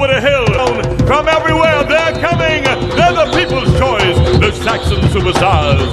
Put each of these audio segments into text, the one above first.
over the hill. From everywhere, they're coming. They're the people's choice, the Saxon superstars.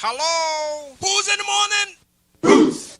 Hello? Who's in the morning? Bruce!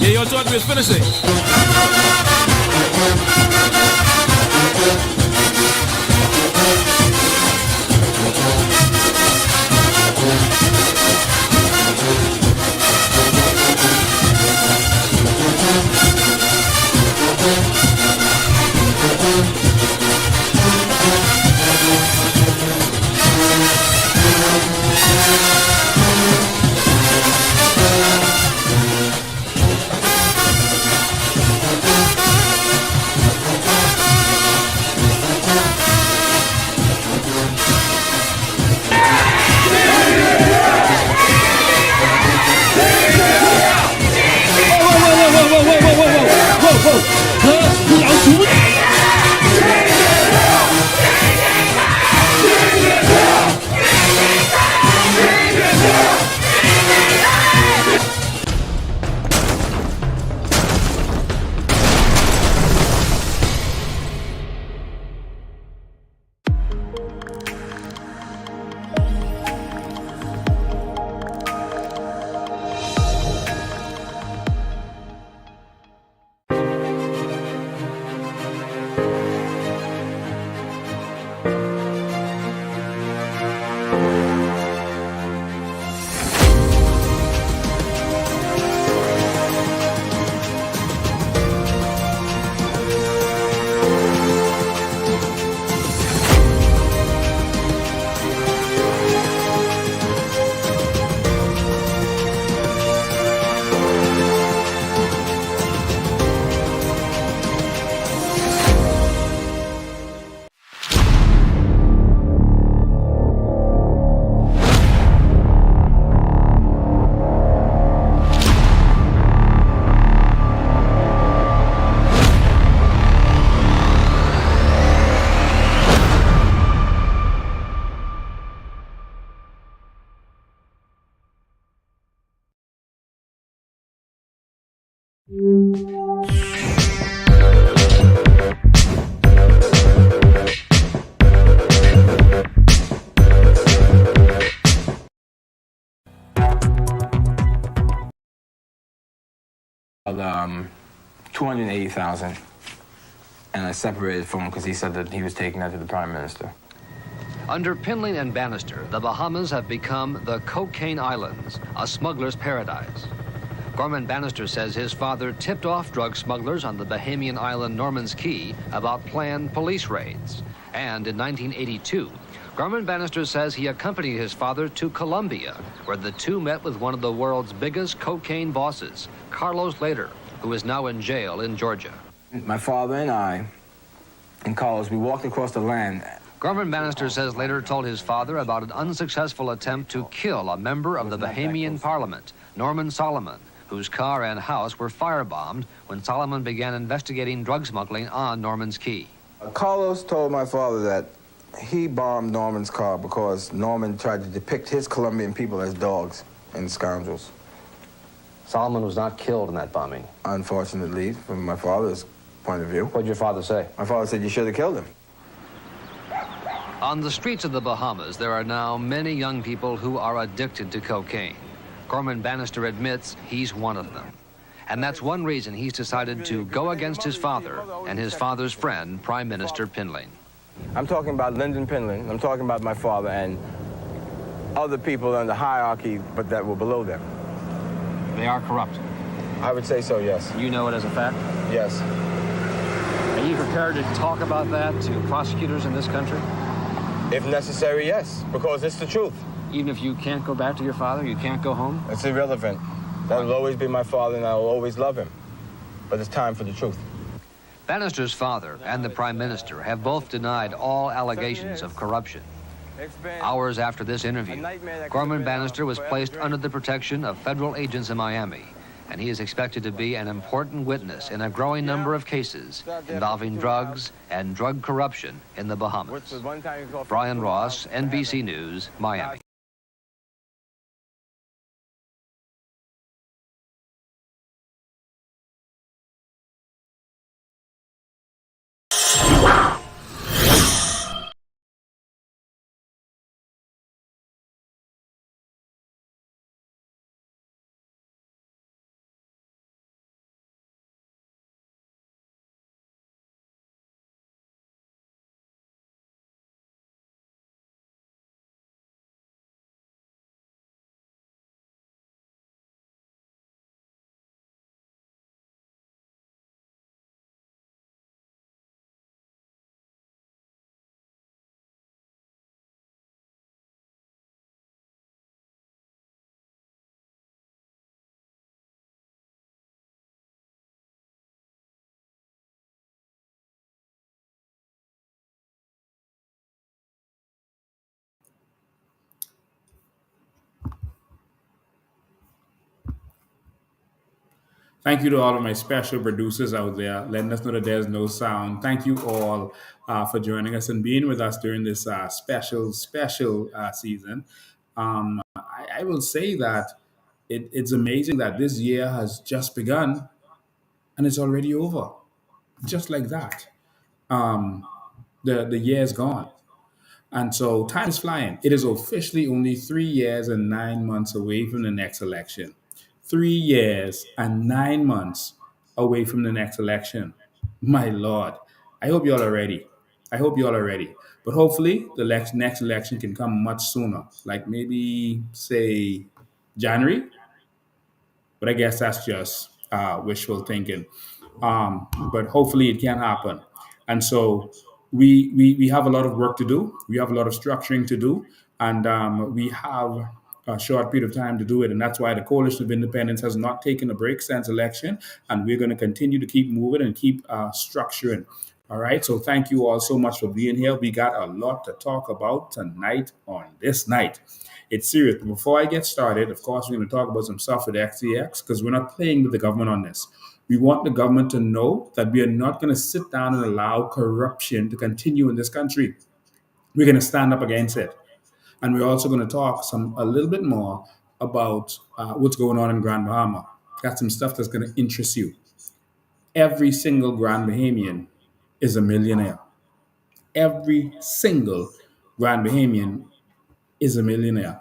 Yo, Jordan, we're finishing. 280,000, and I separated from him because he said that he was taking that to the Prime Minister. Under Pinling and Bannister, the Bahamas have become the Cocaine Islands, a smuggler's paradise. Gorman Bannister says his father tipped off drug smugglers on the Bahamian island Norman's Key about planned police raids. And in 1982, Gorman Bannister says he accompanied his father to Colombia, where the two met with one of the world's biggest cocaine bosses, Carlos Later, who is now in jail in Georgia. My father and I, and Carlos, we walked across the land. Gorman Bannister says Later told his father about an unsuccessful attempt to kill a member of the Bahamian parliament, Norman Solomon, whose car and house were firebombed when Solomon began investigating drug smuggling on Norman's Key. Carlos told my father that he bombed Norman's car because Norman tried to depict his Colombian people as dogs and scoundrels. Solomon was not killed in that bombing. Unfortunately, from my father's point of view. What did your father say? My father said you should have killed him. On the streets of the Bahamas, there are now many young people who are addicted to cocaine. Gorman Bannister admits he's one of them. And that's one reason he's decided to go against his father and his father's friend, Prime Minister Pinling. I'm talking about Lyndon Pinling. I'm talking about my father and other people in the hierarchy, but that were below them. They are corrupt. I would say so, yes. You know it as a fact? Yes. Are you prepared to talk about that to prosecutors in this country? If necessary, yes, because it's the truth. Even if you can't go back to your father, you can't go home? It's irrelevant. That will always be my father, and I will always love him. But it's time for the truth. Bannister's father and the Prime Minister have both denied all allegations of corruption. Hours after this interview, Gorman Bannister was placed under the protection of federal agents in Miami, and he is expected to be an important witness in a growing number of cases involving drugs and drug corruption in the Bahamas. Brian Ross, NBC News, Miami. Thank you to all of my special producers out there, letting us know that there's no sound. Thank you all for joining us and being with us during this special season. I will say that it's amazing that this year has just begun and it's already over, just like that. Um, the year is gone. And so time is flying. It is officially only 3 years and 9 months away from the next election. 3 years and 9 months away from the next election. My Lord. I hope y'all are ready. I hope y'all are ready. But hopefully the next election can come much sooner, like maybe, say, January. But I guess that's just wishful thinking. But hopefully it can happen. And so we have a lot of work to do. We have a lot of structuring to do, and we have a short period of time to do it. And that's why the Coalition of Independence has not taken a break since election, and we're going to continue to keep moving and keep structuring. All right. So thank you all so much for being here. We got a lot to talk about tonight on this night. It's serious. But before I get started, of course, we're going to talk about some stuff with FTX because we're not playing with the government on this. We want the government to know that we are not going to sit down and allow corruption to continue in this country. We're going to stand up against it. And we're also going to talk a little bit more about what's going on in Grand Bahama. Got some stuff that's going to interest you. Every single Grand Bahamian is a millionaire. Every single Grand Bahamian is a millionaire.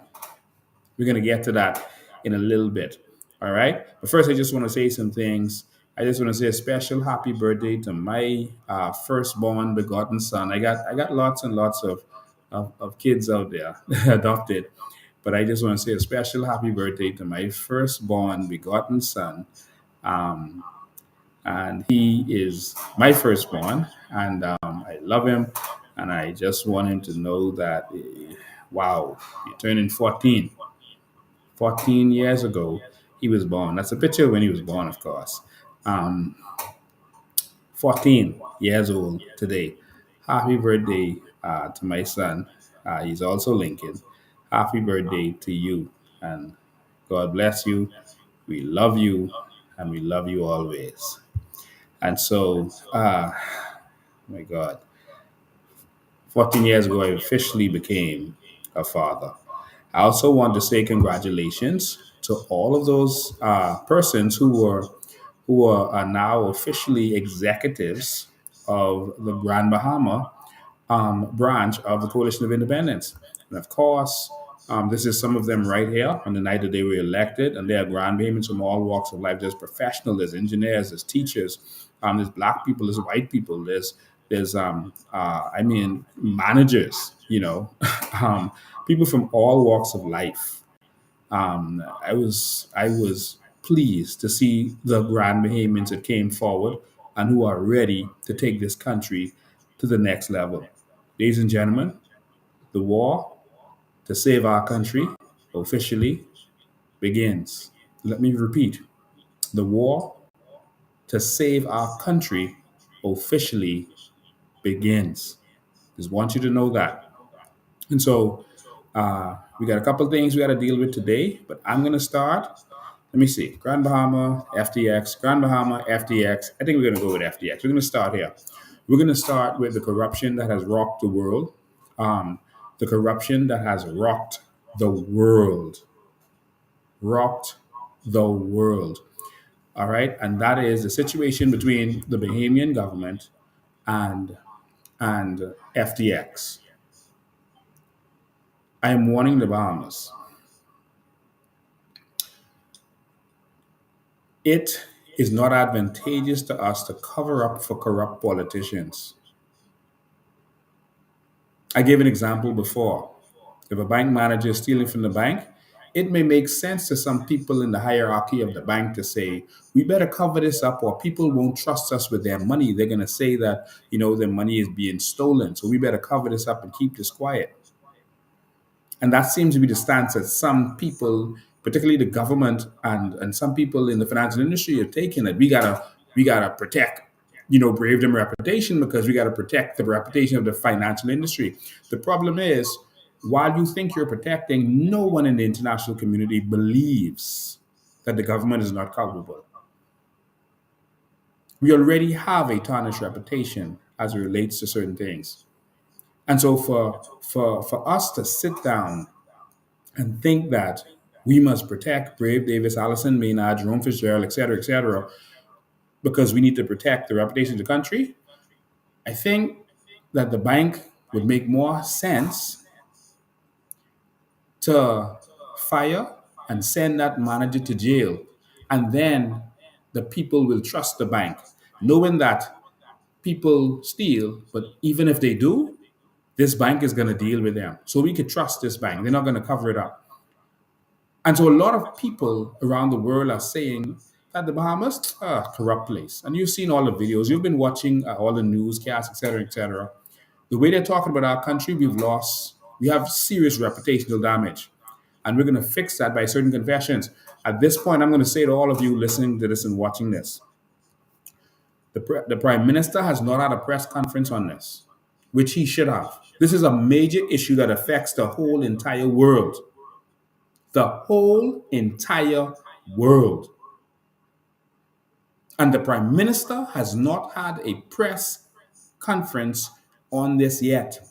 We're going to get to that in a little bit. All right. But first, I just want to say some things. I just want to say a special happy birthday to my firstborn begotten son. I got lots and lots of kids out there adopted, but I just want to say a special happy birthday to my firstborn begotten son. Um, and he is my firstborn, and I love him, and I just want him to know that, wow, you're turning 14. 14 years ago, he was born. That's a picture when he was born, of course. Um, 14 years old today. Happy birthday to my son. He's also Lincoln. Happy birthday to you. And God bless you. We love you, and we love you always. And so, my God, 14 years ago, I officially became a father. I also want to say congratulations to all of those persons who are now officially executives of the Grand Bahama branch of the Coalition of Independence. And of course, this is some of them right here on the night that they were elected, and they are Grand Bahamians from all walks of life. There's professionals, there's engineers, there's teachers, there's black people, there's white people, there's managers, people from all walks of life. I was pleased to see the Grand Bahamians that came forward and who are ready to take this country to the next level. Ladies and gentlemen, the war to save our country officially begins. Let me repeat: the war to save our country officially begins. Just want you to know that. And so we got a couple of things we got to deal with today, but I'm going to start. Let me see. Grand Bahama, FTX, Grand Bahama, FTX. I think we're going to go with FTX. We're going to start here. We're going to start with the corruption that has rocked the world. The corruption that has rocked the world. Rocked the world. All right. And that is the situation between the Bahamian government and FTX. I am warning the Bahamas. It is not advantageous to us to cover up for corrupt politicians. I gave an example before. If a bank manager is stealing from the bank, it may make sense to some people in the hierarchy of the bank to say, we better cover this up or people won't trust us with their money. They're going to say that, their money is being stolen. So we better cover this up and keep this quiet. And that seems to be the stance that some people, particularly the government and some people in the financial industry, are taking. That we gotta protect, brave them reputation because we gotta protect the reputation of the financial industry. The problem is, while you think you're protecting, no one in the international community believes that the government is not culpable. We already have a tarnished reputation as it relates to certain things. And so for us to sit down and think that we must protect Brave Davis, Allison Maynard, Jerome Fitzgerald, et cetera, because we need to protect the reputation of the country, I think that the bank would make more sense to fire and send that manager to jail. And then the people will trust the bank, knowing that people steal, but even if they do, this bank is going to deal with them. So we could trust this bank. They're not going to cover it up. And so a lot of people around the world are saying that the Bahamas are a corrupt place. And you've seen all the videos. You've been watching all the newscasts, et cetera, et cetera. The way they're talking about our country, we have serious reputational damage. And we're going to fix that by certain confessions. At this point, I'm going to say to all of you listening to this and watching this, the Prime Minister has not had a press conference on this, which he should have. This is a major issue that affects the whole entire world. The whole entire world. And the Prime Minister has not had a press conference on this yet.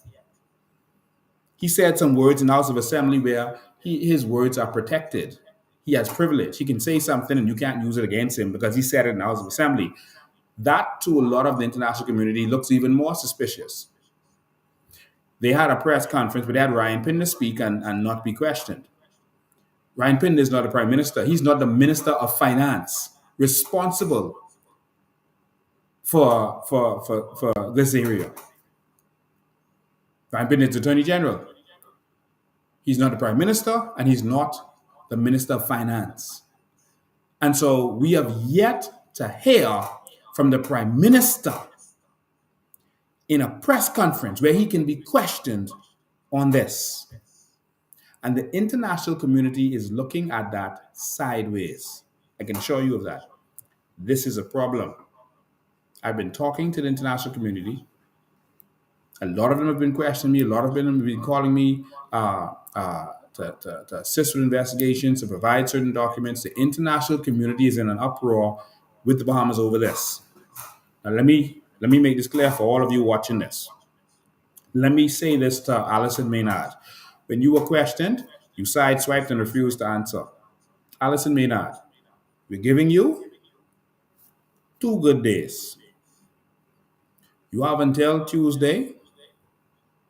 He said some words in the House of Assembly where his words are protected. He has privilege. He can say something and you can't use it against him because he said it in the House of Assembly. That, to a lot of the international community, looks even more suspicious. They had a press conference, but they had Ryan Pinner speak and not be questioned. Ryan Pinton is not the prime minister. He's not the minister of finance responsible for this area. Ryan Pinton is attorney general. He's not the prime minister, and he's not the minister of finance. And so we have yet to hear from the prime minister in a press conference where he can be questioned on this. And the international community is looking at that sideways. I can assure you of that. This is a problem. I've been talking to the international community. A lot of them have been questioning me. A lot of them have been calling me to assist with investigations, to provide certain documents. The international community is in an uproar with the Bahamas over this. Now, let me make this clear for all of you watching this. Let me say this to Alison Maynard. When you were questioned, you sideswiped and refused to answer. Alison Maynard, we're giving you 2 good days. You have until Tuesday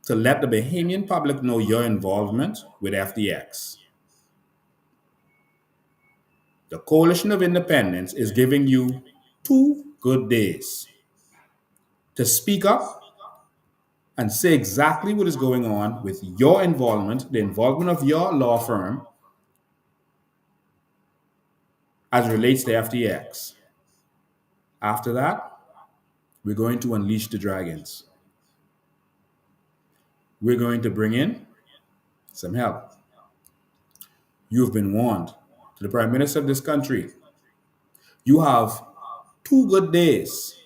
to let the Bahamian public know your involvement with FTX. The Coalition of Independence is giving you 2 good days to speak up and say exactly what is going on with your involvement, the involvement of your law firm as it relates to FTX. After that, we're going to unleash the dragons. We're going to bring in some help. You've been warned. To the Prime Minister of this country, you have 2 good days.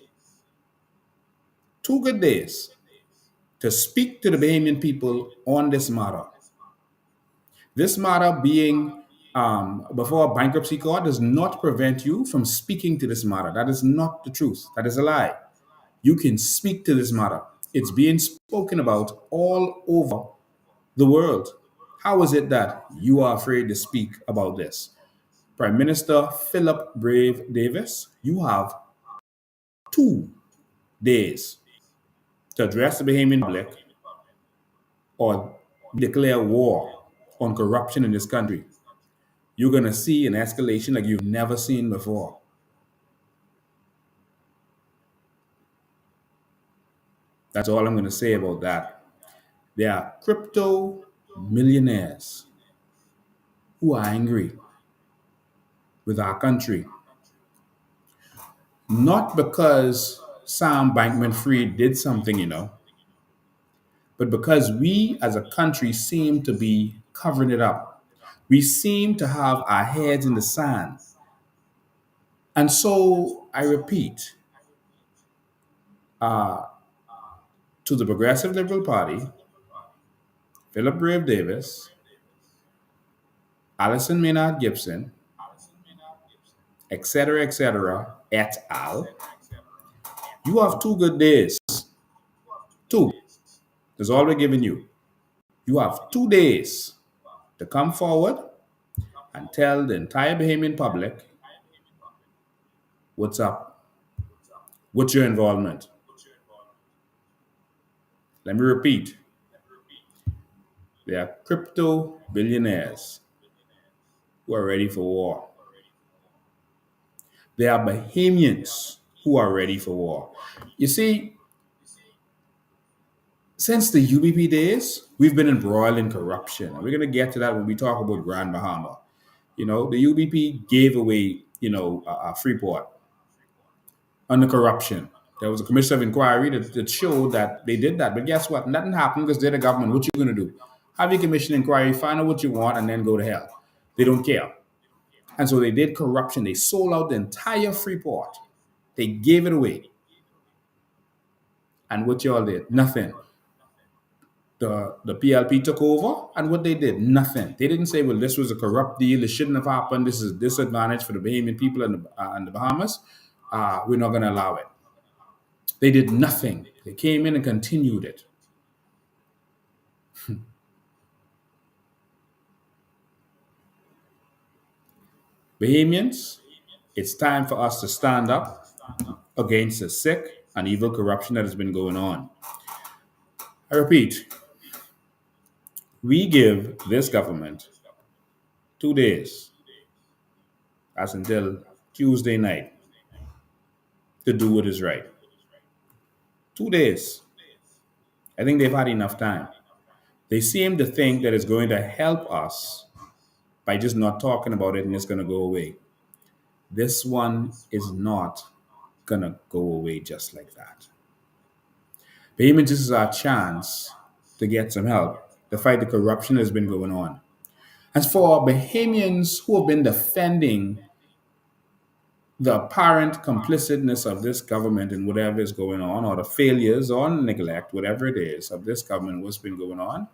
2 good days to speak to the Bahamian people on this matter. This matter being before a bankruptcy court does not prevent you from speaking to this matter. That is not the truth. That is a lie. You can speak to this matter. It's being spoken about all over the world. How is it that you are afraid to speak about this? Prime Minister Philip Brave Davis, you have 2 days to address the Bahamian public or declare war on corruption in this country. You're going to see an escalation like you've never seen before. That's all I'm going to say about that. There are crypto millionaires who are angry with our country. Not because Sam Bankman-Fried did something, but because we as a country seem to be covering it up. We seem to have our heads in the sand. And so I repeat, to the Progressive Liberal Party, Philip Brave Davis, Alison Maynard Gibson, etc., et al., you have 2 good days. 2. That's all we're giving you. You have 2 days to come forward and tell the entire Bahamian public what's up. What's your involvement? Let me repeat. There are crypto billionaires who are ready for war. There are Bahamians who are ready for war. You see, since the UBP days, we've been embroiled in corruption. And we're going to get to that when we talk about Grand Bahama. The UBP gave away, Freeport under corruption. There was a commission of inquiry that showed that they did that. But guess what? Nothing happened because they're the government. What you going to do? Have your commission inquiry, find out what you want, and then go to hell. They don't care. And so they did corruption. They sold out the entire Freeport. They gave it away. And what y'all did? Nothing. The PLP took over, and what they did? Nothing. They didn't say, well, this was a corrupt deal. It shouldn't have happened. This is a disadvantage for the Bahamian people in the Bahamas. We're not going to allow it. They did nothing. They came in and continued it. Bahamians, it's time for us to stand up against the sick and evil corruption that has been going on. I repeat, we give this government 2 days. That's until Tuesday night to do what is right. 2 days. I think they've had enough time. They seem to think that it's going to help us by just not talking about it and it's going to go away. This one is not going to go away just like that. Payment just is our chance to get some help to fight the corruption that's been going on. As for Bahamians who have been defending the apparent complicitness of this government in whatever is going on, or the failures or neglect, whatever it is, of this government, what's been going on,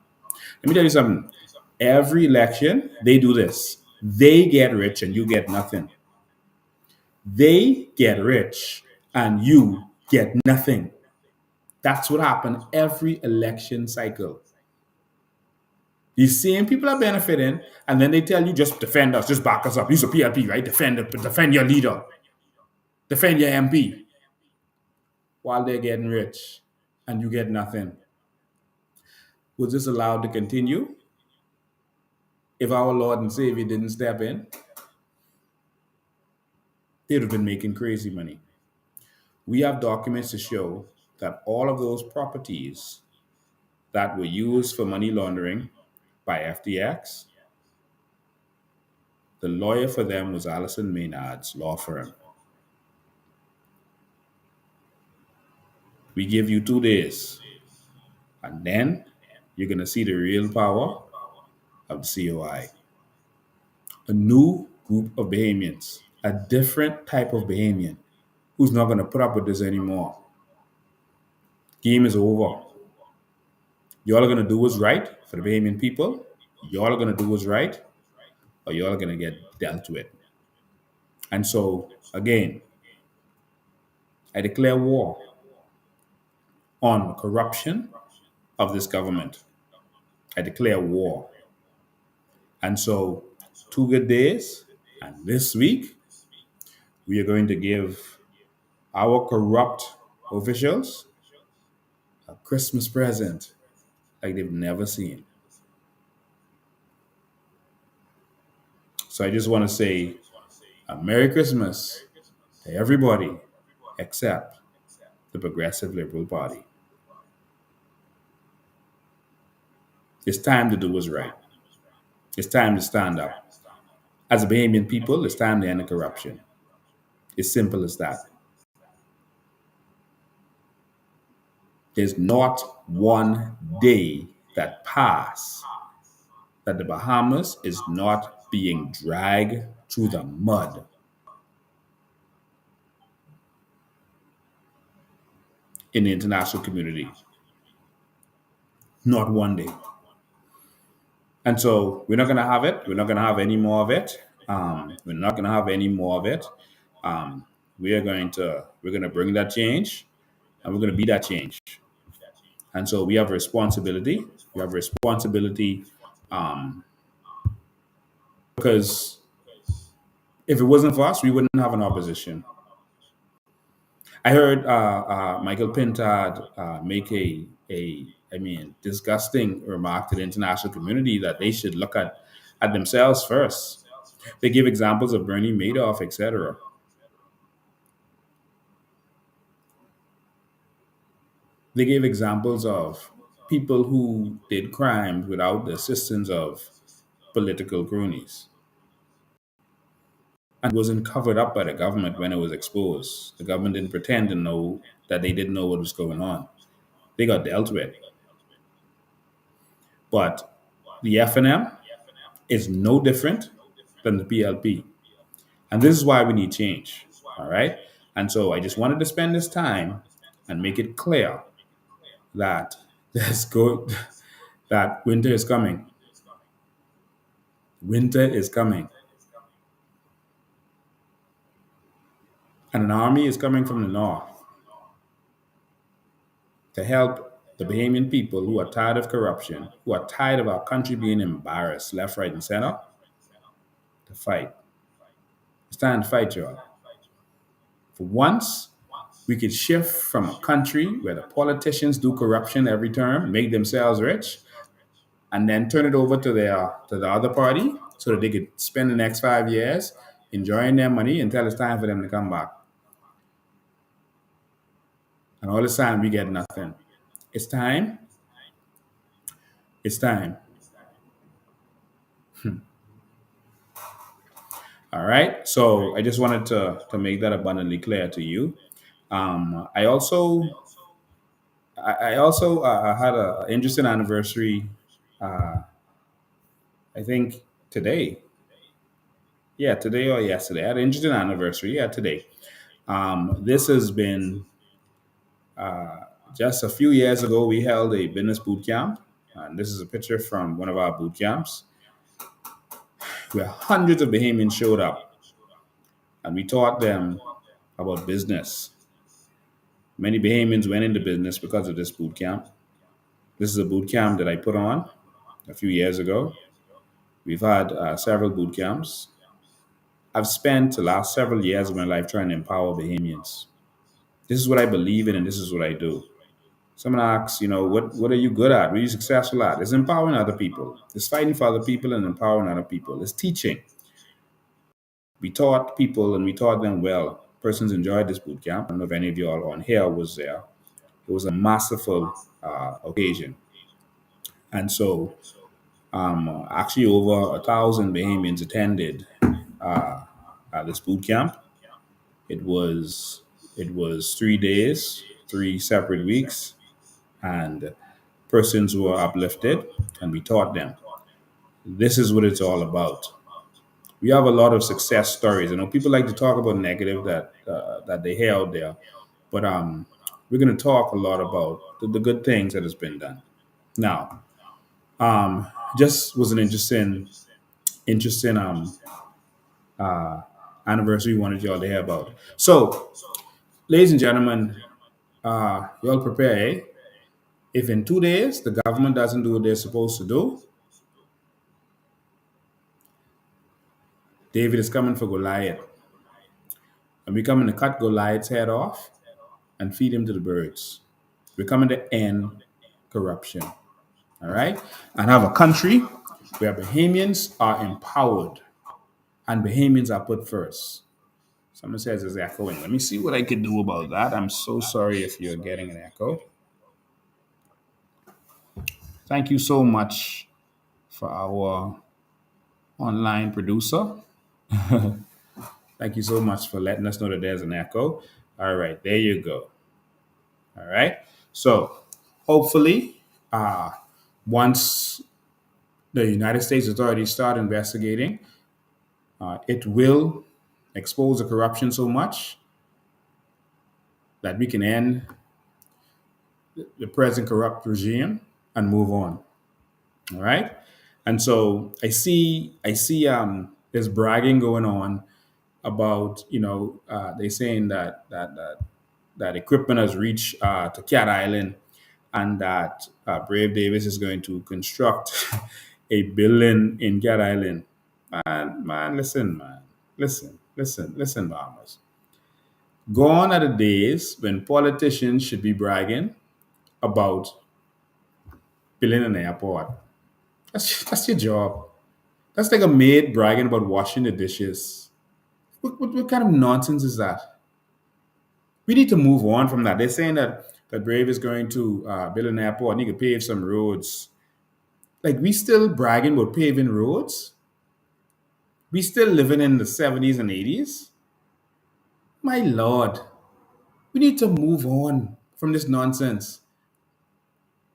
let me tell you something. Every election, they do this. They get rich and you get nothing. They get rich and you get nothing. That's what happened every election cycle. These same people are benefiting, and then they tell you, just defend us, just back us up. Use a PLP, right? Defend your leader. Defend your MP. While they're getting rich and you get nothing. Was this allowed to continue? If our Lord and Savior didn't step in, they'd have been making crazy money. We have documents to show that all of those properties that were used for money laundering by FTX, the lawyer for them was Allison Maynard's law firm. We give you 2 days, and then you're going to see the real power of the COI. A new group of Bahamians, a different type of Bahamian who's not going to put up with this anymore. Game is over. Y'all are going to do what's right for the Bahamian people. Y'all are going to do what's right, or y'all are going to get dealt with. And so, again, I declare war on the corruption of this government. I declare war. And so, 2 good days, and this week, we are going to give our corrupt officials a Christmas present like they've never seen. So I just want to say a Merry Christmas to everybody except the Progressive Liberal Party. It's time to do what's right. It's time to stand up. As a Bahamian people, it's time to end the corruption. It's simple as that. There's not one day that passes that the Bahamas is not being dragged through the mud. In the international community. Not one day. And so we're not going to have it. We're not going to have any more of it. We're not going to have any more of it. We're going to bring that change, and we're going to be that change. And so we have a responsibility. We have a responsibility because if it wasn't for us, we wouldn't have an opposition. I heard Michael Pintard make a disgusting remark to the international community that they should look at themselves first. They give examples of Bernie Madoff, etc. They gave examples of people who did crimes without the assistance of political cronies. And wasn't covered up by the government when it was exposed. The government didn't pretend to know that they didn't know what was going on. They got dealt with. But the FNM is no different than the PLP. And this is why we need change. All right? And so I just wanted to spend this time and make it clear that that winter is coming. Winter is coming. And an army is coming from the north to help the Bahamian people who are tired of corruption, who are tired of our country being embarrassed left, right, and center, to fight. It's time to fight, y'all. For once, we could shift from a country where the politicians do corruption every term, make themselves rich, and then turn it over to the other party so that they could spend the next 5 years enjoying their money until it's time for them to come back. And all this time we get nothing. It's time. It's time. All right. So I just wanted to make that abundantly clear to you. I also had an interesting anniversary. I think today. Yeah, today or yesterday. I had an interesting anniversary. Yeah, today. This has been just a few years ago. We held a business boot camp, and this is a picture from one of our boot camps where hundreds of Bahamians showed up, and we taught them about business. Many Bahamians went into business because of this boot camp. This is a boot camp that I put on a few years ago. We've had several boot camps. I've spent the last several years of my life trying to empower Bahamians. This is what I believe in, and this is what I do. Someone asks, what are you good at? What are you successful at? It's empowering other people. It's fighting for other people and empowering other people. It's teaching. We taught people and we taught them well. Persons enjoyed this boot camp. I don't know if any of you all on here was there. It was a masterful occasion. And so actually over 1,000 Bahamians attended this boot camp. It was 3 days, 3 separate weeks, and persons were uplifted, and we taught them. This is what it's all about. We have a lot of success stories. People like to talk about negative that they hear out there, but we're going to talk a lot about the good things that has been done. Now, just was an interesting anniversary we wanted y'all to hear about. So, ladies and gentlemen, y'all prepare, eh? If in 2 days the government doesn't do what they're supposed to do, David is coming for Goliath. And we're coming to cut Goliath's head off and feed him to the birds. We're coming to end corruption. All right? And have a country where Bahamians are empowered and Bahamians are put first. Someone says it's echoing. Let me see what I can do about that. I'm so sorry if you're getting an echo. Thank you so much for our online producer. Thank you so much for letting us know that there's an echo. All right, there you go. All right. So hopefully, once the United States authorities start investigating, it will expose the corruption so much that we can end the present corrupt regime and move on. All right. And so I see there's bragging going on about, they're saying that equipment has reached to Cat Island, and that Brave Davis is going to construct a building in Cat Island. Man, listen, Bahamas. Gone are the days when politicians should be bragging about building an airport. That's your job. That's like a maid bragging about washing the dishes. What kind of nonsense is that? We need to move on from that. They're saying that Brave is going to build an airport and he could pave some roads. Like, we still bragging about paving roads? We still living in the 70s and 80s? My Lord. We need to move on from this nonsense.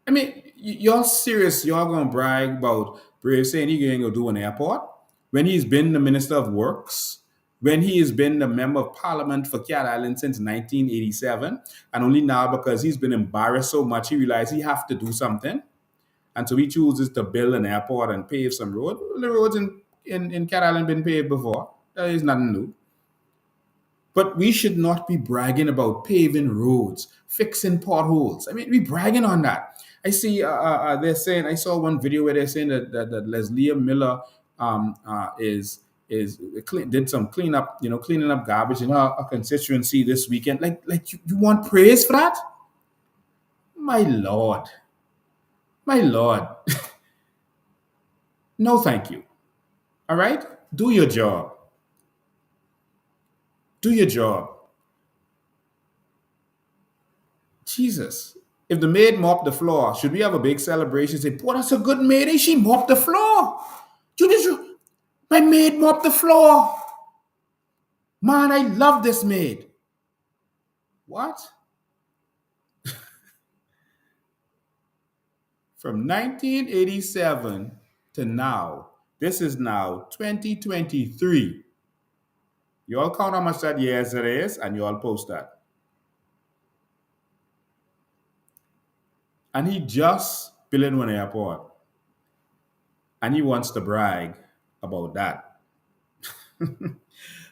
I mean, y'all serious? Y'all gonna brag about Brave saying he's going to do an airport when he's been the Minister of Works, when he has been the Member of Parliament for Cat Island since 1987, and only now because he's been embarrassed so much he realized he have to do something, and so he chooses to build an airport and pave some road. The roads in Cat Island been paved before. There is nothing new. But we should not be bragging about paving roads, fixing potholes. I mean, we bragging on that. I see they're saying, I saw one video where they're saying that Leslie Miller did some cleanup, cleaning up garbage in her constituency this weekend. Like you want praise for that? My Lord. No, thank you. All right? Do your job. Do your job. Jesus. If the maid mopped the floor, should we have a big celebration? Say, boy, that's a good maid. Eh? She mopped the floor. My maid mopped the floor. Man, I love this maid. What? From 1987 to now, this is now 2023. You all count how much that years it is, and you all post that. And he just built one airport. And he wants to brag about that.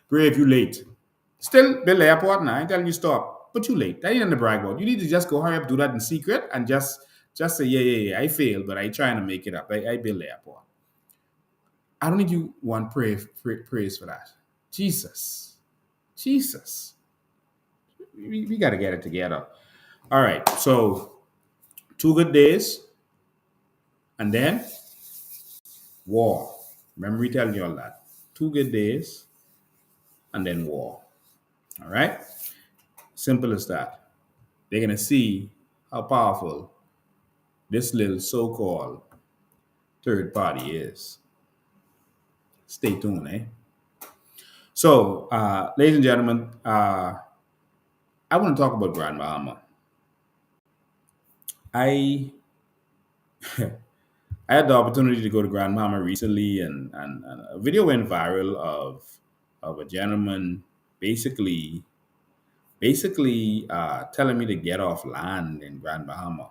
Brave, you late. Still build the airport now. I ain't telling you stop. But you late. That ain't nothing to brag about. You need to just go hurry up, do that in secret, and just say, yeah, I failed, but I trying to make it up. I build the airport. I don't think you want praise for that. Jesus. We got to get it together. All right. So 2 good days and then war. Remember me telling you all that. 2 good days and then war. All right. Simple as that. They're going to see how powerful this little so-called third party is. Stay tuned, eh? So, ladies and gentlemen, I want to talk about Grand Bahama. I had the opportunity to go to Grand Bahama recently, and a video went viral of a gentleman basically telling me to get off land in Grand Bahama,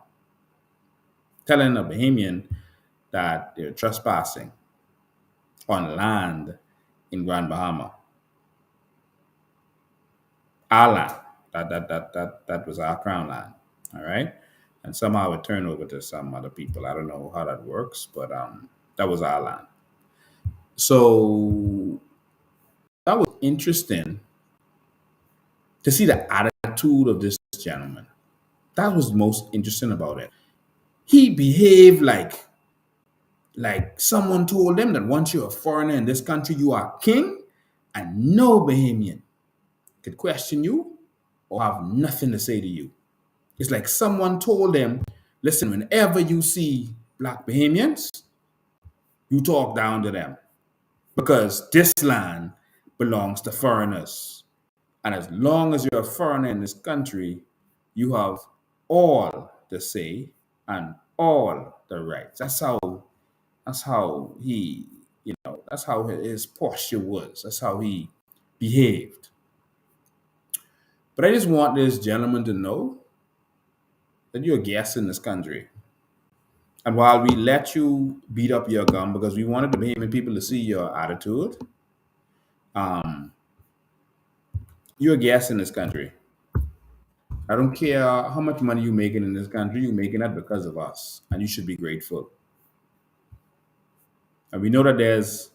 telling a Bahamian that they're trespassing on land in Grand Bahama. Our land. That was our crown land. All right. And somehow it turned over to some other people. I don't know how that works, but that was our land. So that was interesting to see the attitude of this gentleman. That was most interesting about it. He behaved like someone told him that once you're a foreigner in this country, you are king, and no Bahamian could question you or have nothing to say to you. It's like someone told them, listen, whenever you see black Bahamians, you talk down to them because this land belongs to foreigners. And as long as you're a foreigner in this country, you have all the say and all the rights. That's how he, that's how his posture was. That's how he behaved. But I just want this gentleman to know that you're a guest in this country. And while we let you beat up your gum because we wanted the Bahamian people to see your attitude, you're a guest in this country. I don't care how much money you're making in this country, you're making that because of us. And you should be grateful. And we know that there's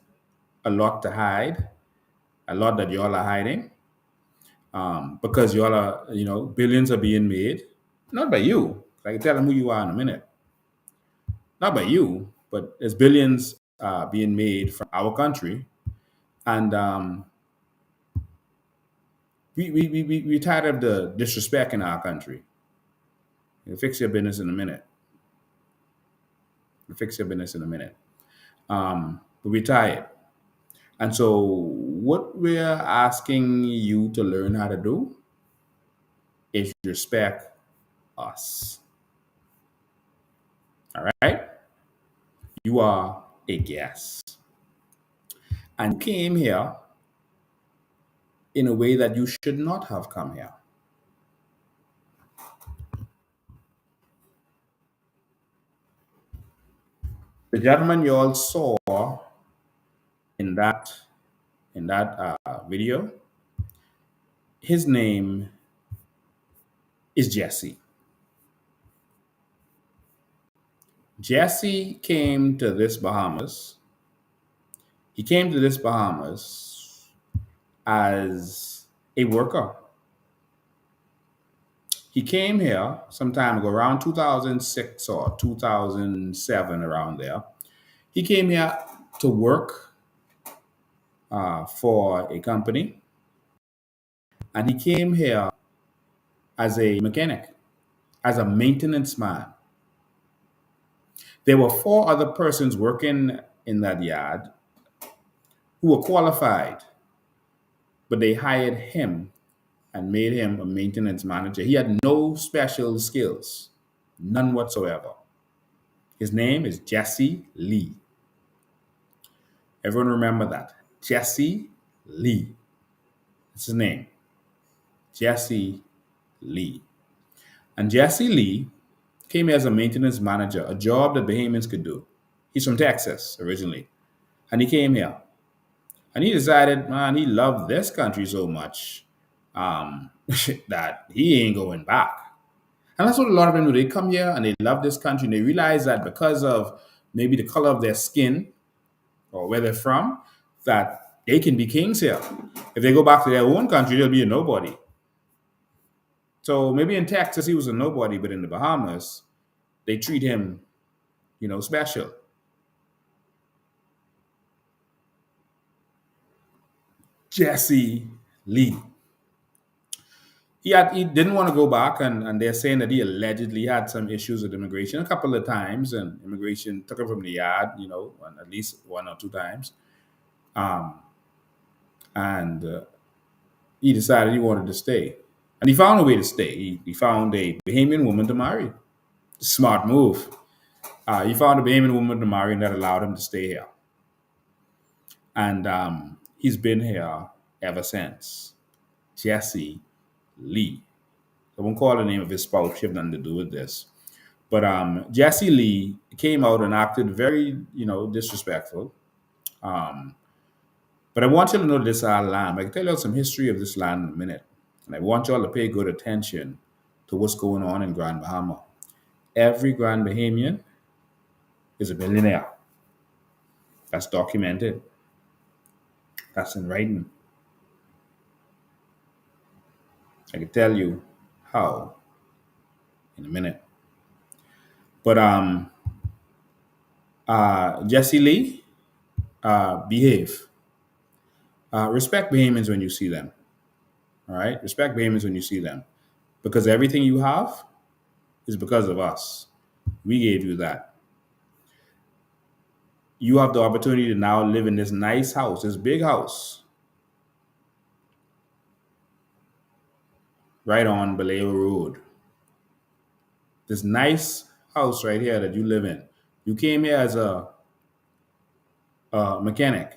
a lot to hide, a lot that y'all are hiding. Because y'all are, billions are being made. Not by you. I can tell them who you are in a minute. Not by you, but there's billions being made from our country. And we're tired of the disrespect in our country. You'll fix your business in a minute. But we're tired. And so what we're asking you to learn how to do is respect us. All right? You are a guest. And you came here in a way that you should not have come here. The gentleman you all saw in that video, his name is Jesse. Jesse came to this Bahamas. He came to this Bahamas as a worker. He came here some time ago, around 2006 or 2007, around there. He came here to work for a company, and he came here as a mechanic, as a maintenance man. There were four other persons working in that yard who were qualified, but they hired him and made him a maintenance manager. He had no special skills, none whatsoever. His name is Jesse Lee. Everyone remember that. Jesse Lee. That's his name. Jesse Lee. And Jesse Lee came here as a maintenance manager, a job that Bahamians could do. He's from Texas originally. And he came here. And he decided, man, he loved this country so much that he ain't going back. And that's what a lot of them do. They come here and they love this country and they realize that because of maybe the color of their skin or where they're from, that they can be kings here. If they go back to their own country, they'll be a nobody. So maybe in Texas, he was a nobody, but in the Bahamas, they treat him, special. Jesse Lee. He didn't want to go back, and they're saying that he allegedly had some issues with immigration a couple of times, and immigration took him from the yard, at least one or two times. And he decided he wanted to stay. And he found a way to stay. He found a Bahamian woman to marry. Smart move. He found a Bahamian woman to marry, and that allowed him to stay here. And he's been here ever since. Jesse Lee. I won't call the name of his spouse. She have nothing to do with this. But Jesse Lee came out and acted very, disrespectful. But I want you to know this our land. I can tell you some history of this land in a minute. And I want y'all to pay good attention to what's going on in Grand Bahama. Every Grand Bahamian is a millionaire. That's documented. That's in writing. I can tell you how in a minute. But Jesse Lee, behave. Respect Bahamians when you see them. All right? Respect Bahamians when you see them. Because everything you have is because of us. We gave you that. You have the opportunity to now live in this nice house, this big house, right on Vallejo Road. This nice house right here that you live in. You came here as a mechanic.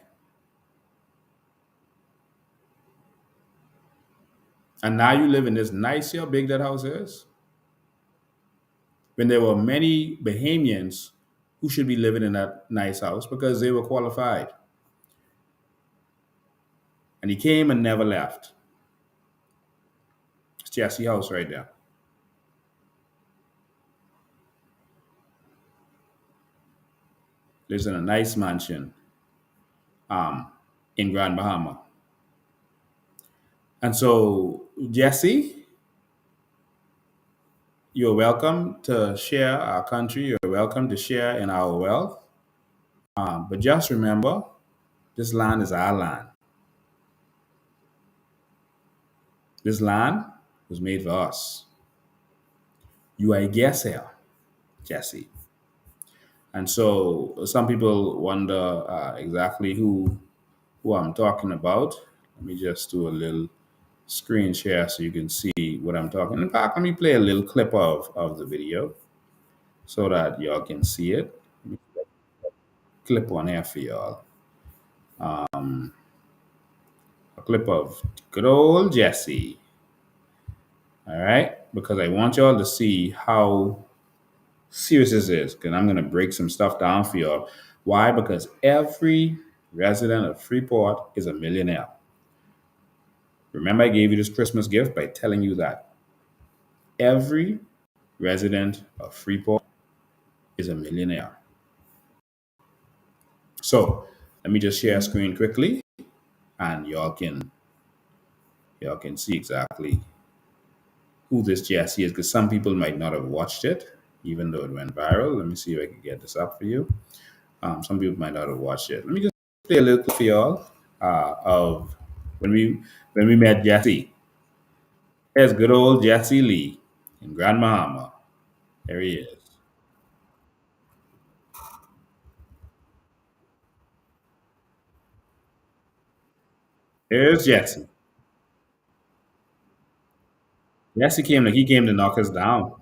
And now you live in this nice, how big that house is. When there were many Bahamians who should be living in that nice house because they were qualified. And he came and never left. It's Jesse House right there. Lives in a nice mansion in Grand Bahama. And so, Jesse, you're welcome to share our country. You're welcome to share in our wealth. But just remember, this land is our land. This land was made for us. You are a guest here, Jesse. And so some people wonder exactly who I'm talking about. Let me just do a little screen share so you can see what I'm talking. In fact, let me play a little clip of the video so that y'all can see it. Let me put a clip on here for y'all. A clip of good old Jesse. All right? Because I want y'all to see how serious this is. Because I'm going to break some stuff down for y'all. Why? Because every resident of Freeport is a millionaire. Remember, I gave you this Christmas gift by telling you that every resident of Freeport is a millionaire. So let me just share a screen quickly, and y'all can see exactly who this Jesse is, because some people might not have watched it, even though it went viral. Let me see if I can get this up for you. Some people might not have watched it. Let me just play a little clip for y'all, of when we met Jesse. There's good old Jesse Lee in Grand Bahama. There he is. There's Jesse. Jesse came like he came to knock us down.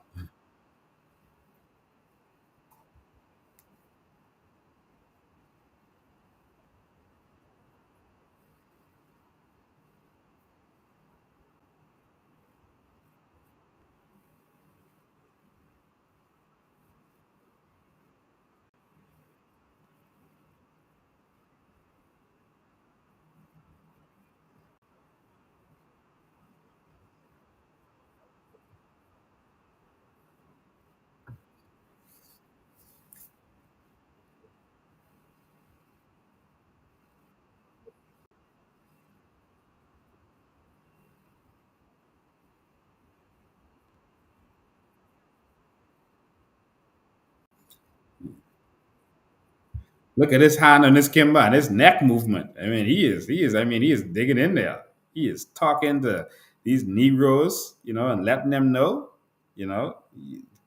Look at his hand on his kimber and his neck movement. I mean, he is digging in there. He is talking to these Negroes, and letting them know, you know,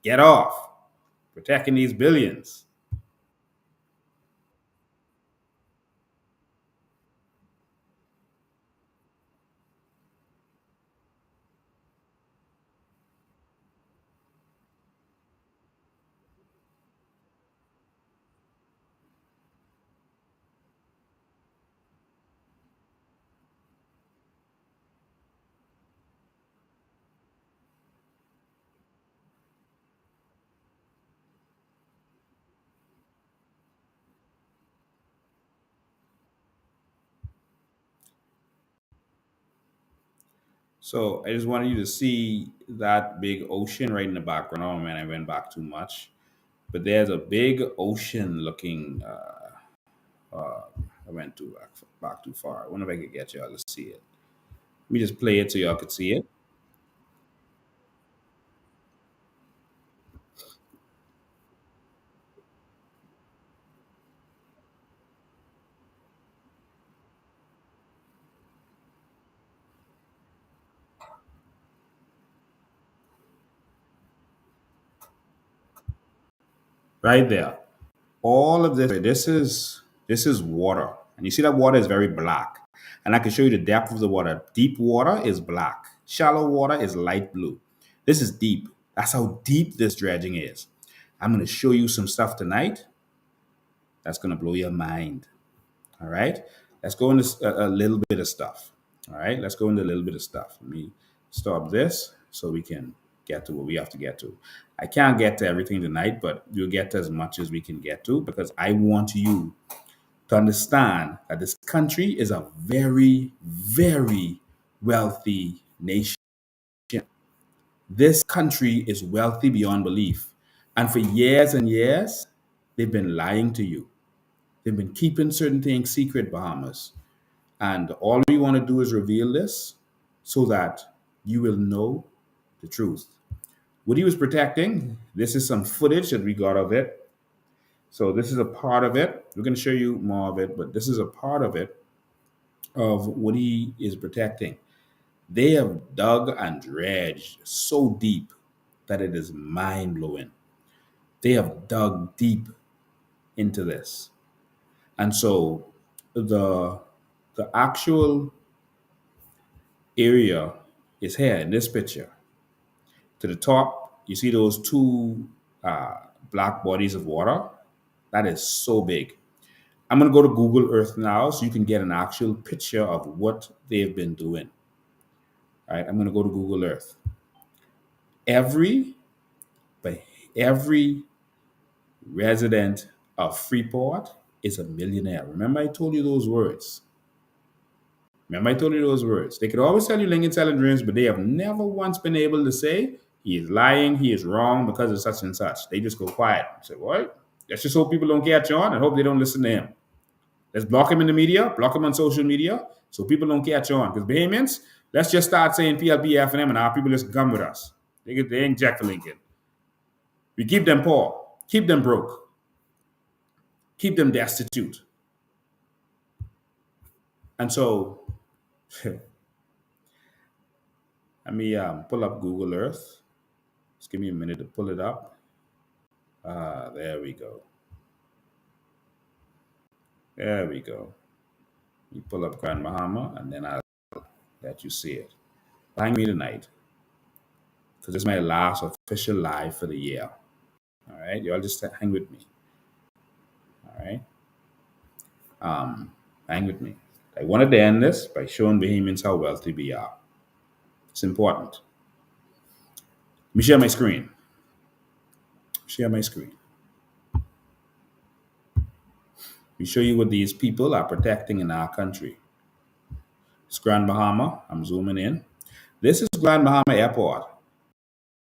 get off, protecting these billions. So I just wanted you to see that big ocean right in the background. Oh man, I went back too much. But there's a big ocean looking. I went too back too far. I wonder if I could get y'all to see it. Let me just play it so y'all could see it. Right there. All of this is water, and you see that water is very black. And I can show you the depth of the water. Deep water is black. Shallow water is light blue. This is deep. That's how deep this dredging is. I'm going to show you some stuff tonight that's going to blow your mind. All right. Let's go into a little bit of stuff. All right. Let's go into a little bit of stuff. Let me stop this so we can get to what we have to get to. I can't get to everything tonight, but we'll get to as much as we can get to because I want you to understand that this country is a very, very wealthy nation. This country is wealthy beyond belief. And for years and years, they've been lying to you. They've been keeping certain things secret, Bahamas. And all we want to do is reveal this so that you will know the truth. What he was protecting, this is some footage that we got of it. So this is a part of it. We're going to show you more of it, but this is a part of it of what he is protecting. They have dug and dredged so deep that it is mind blowing. They have dug deep into this. And so the the actual area is here in this picture. To the top, you see those two black bodies of water? That is so big. I'm going to go to Google Earth now so you can get an actual picture of what they've been doing. All right, I'm going to go to Google Earth. Every, but every resident of Freeport is a millionaire. Remember, I told you those words. Remember, I told you those words. They could always tell you Lincoln selling dreams, but they have never once been able to say he is lying, he is wrong because of such and such. They just go quiet. Say, what? Let's just hope people don't catch on and hope they don't listen to him. Let's block him in the media, block him on social media, so people don't catch on. Because Bahamians, let's just start saying PLP, F&M, and our people just come with us. They ain't jack for Lincoln. We keep them poor, keep them broke, keep them destitute. And so, let me pull up Google Earth. Just give me a minute to pull it up. There we go. There we go. You pull up Grand Bahama, and then I'll let you see it. Hang me tonight, because this is my last official live for the year. All right, you all just hang with me. All right, hang with me. I wanted to end this by showing Bahamians how wealthy we are. It's important. Let me share my screen. Share my screen. We show you what these people are protecting in our country. It's Grand Bahama. I'm zooming in. This is Grand Bahama Airport.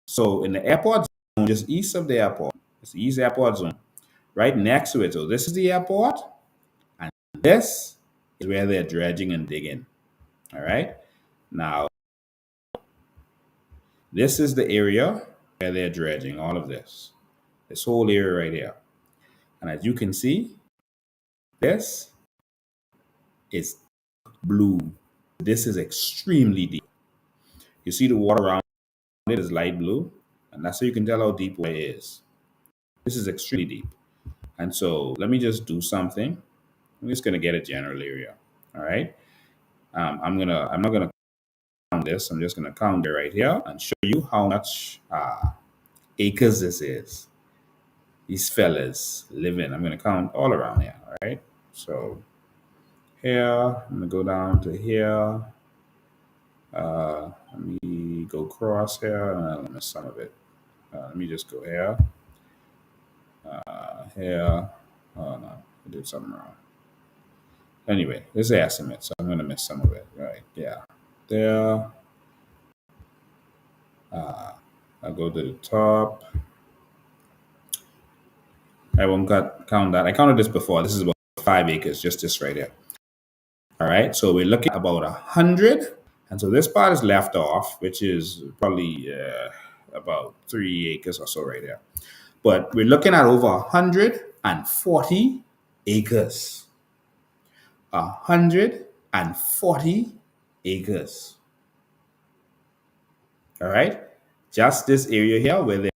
So in the airport zone, just east of the airport, it's the East Airport Zone, right next to it. So this is the airport, and this is where they're dredging and digging. All right. Now, this is the area where they're dredging all of this. This whole area right here. And as you can see, this is blue. This is extremely deep. You see the water around it is light blue, and that's how you can tell how deep it is. This is extremely deep. And so let me just do something. I'm just gonna get a general area. All right. I'm not gonna count this. I'm just gonna count it right here and show you how much acres this is. These fellas living. I'm gonna count all around here. All right. So here, I'm gonna go down to here. Let me go across here. Let me miss some of it. Let me just go here. Here. Oh no, I did something wrong. Anyway, this is the estimate, so I'm gonna miss some of it. Right? Yeah. There. I'll go to the top. I won't count that. I counted this before. This is about 5 acres, just this right here. All right, so we're looking at about 100. And so this part is left off, which is probably about 3 acres or so right there. But we're looking at over 140 acres. 140 acres. All right, just this area here where they're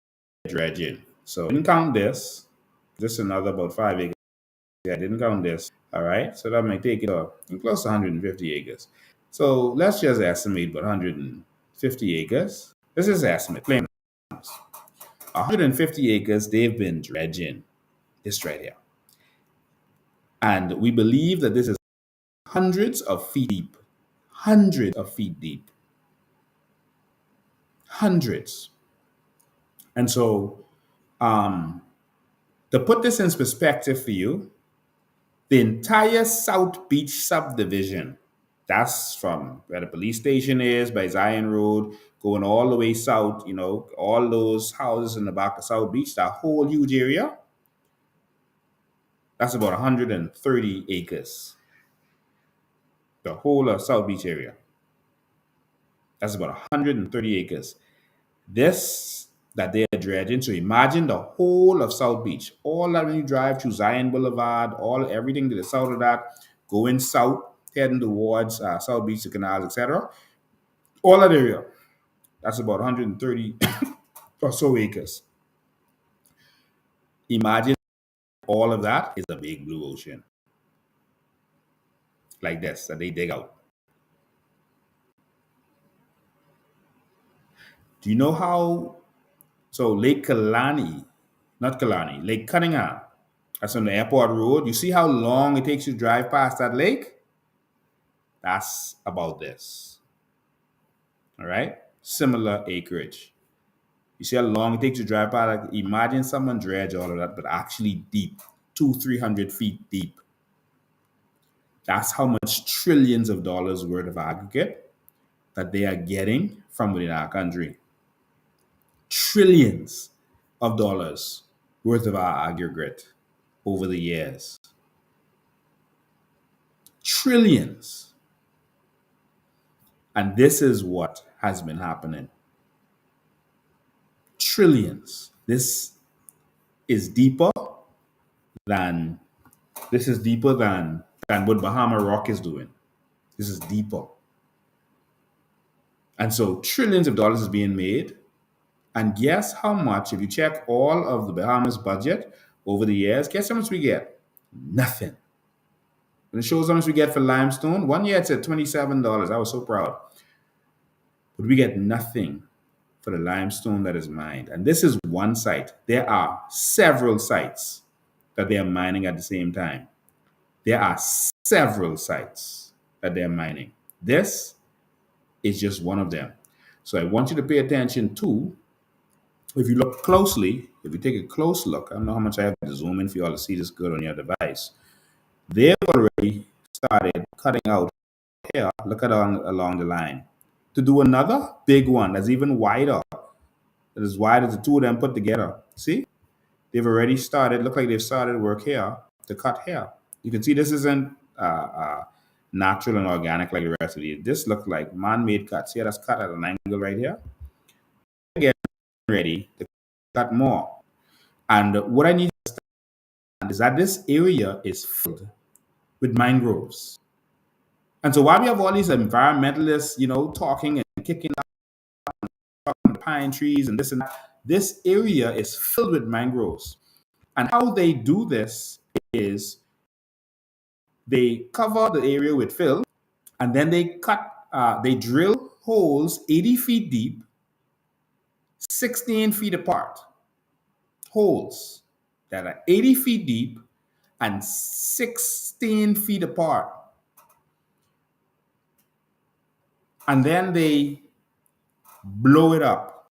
dredging. So I didn't count this. This is another about 5 acres. Yeah, I didn't count this. All right, so that might take it close to 150 acres. So let's just estimate about 150 acres. This is an estimate. 150 acres they've been dredging. This right here. And we believe that this is hundreds of feet deep. Hundreds of feet deep. Hundreds. And so, to put this in perspective for you, the entire South Beach subdivision, that's from where the police station is, by Zion Road, going all the way south, all those houses in the back of South Beach, that whole huge area, that's about 130 acres. The whole of South Beach area. That's about 130 acres. This that they're dredging. So imagine the whole of South Beach. All that when you drive through Zion Boulevard, everything to the south of that, going south, heading towards South Beach, the canals, etc. All that area. That's about 130 or so acres. Imagine all of that is a big blue ocean. Like this, that they dig out. Do you know how? So Lake Kalani, not Kalani, Lake Cunningham, that's on the airport road. You see how long it takes you to drive past that lake? That's about this. All right? Similar acreage. You see how long it takes you to drive past? Like, imagine someone dredge all of that, but actually deep, 200-300 feet deep. That's how much trillions of dollars worth of aggregate that they are getting from within our country. Trillions of dollars worth of our aggregate over the years. Trillions. And this is what has been happening. Trillions. This is deeper than what Bahama Rock is doing. This is deeper. And so trillions of dollars is being made. And guess how much, if you check all of the Bahamas budget over the years, guess how much we get? Nothing. When it shows how much we get for limestone, one year it's at $27. I was so proud. But we get nothing for the limestone that is mined. And this is one site. There are several sites that they are mining at the same time. There are several sites that they're mining. This is just one of them. So I want you to pay attention to, if you look closely, if you take a close look, I don't know how much I have to zoom in for you all to see this good on your device. They've already started cutting out here, look at along the line, to do another big one that's even wider, that is wide as the two of them put together. See? They've already started, look like they've started work here to cut here. You can see this isn't natural and organic like the rest of these. This looks like man-made cuts. See how that's cut at an angle right here? Getting ready to cut more. And what I need to understand is that this area is filled with mangroves. And so while we have all these environmentalists, talking and kicking up pine trees and this and that, this area is filled with mangroves. And how they do this is they cover the area with fill, and then they drill holes 80 feet deep, 16 feet apart. Holes that are 80 feet deep and 16 feet apart. And then they blow it up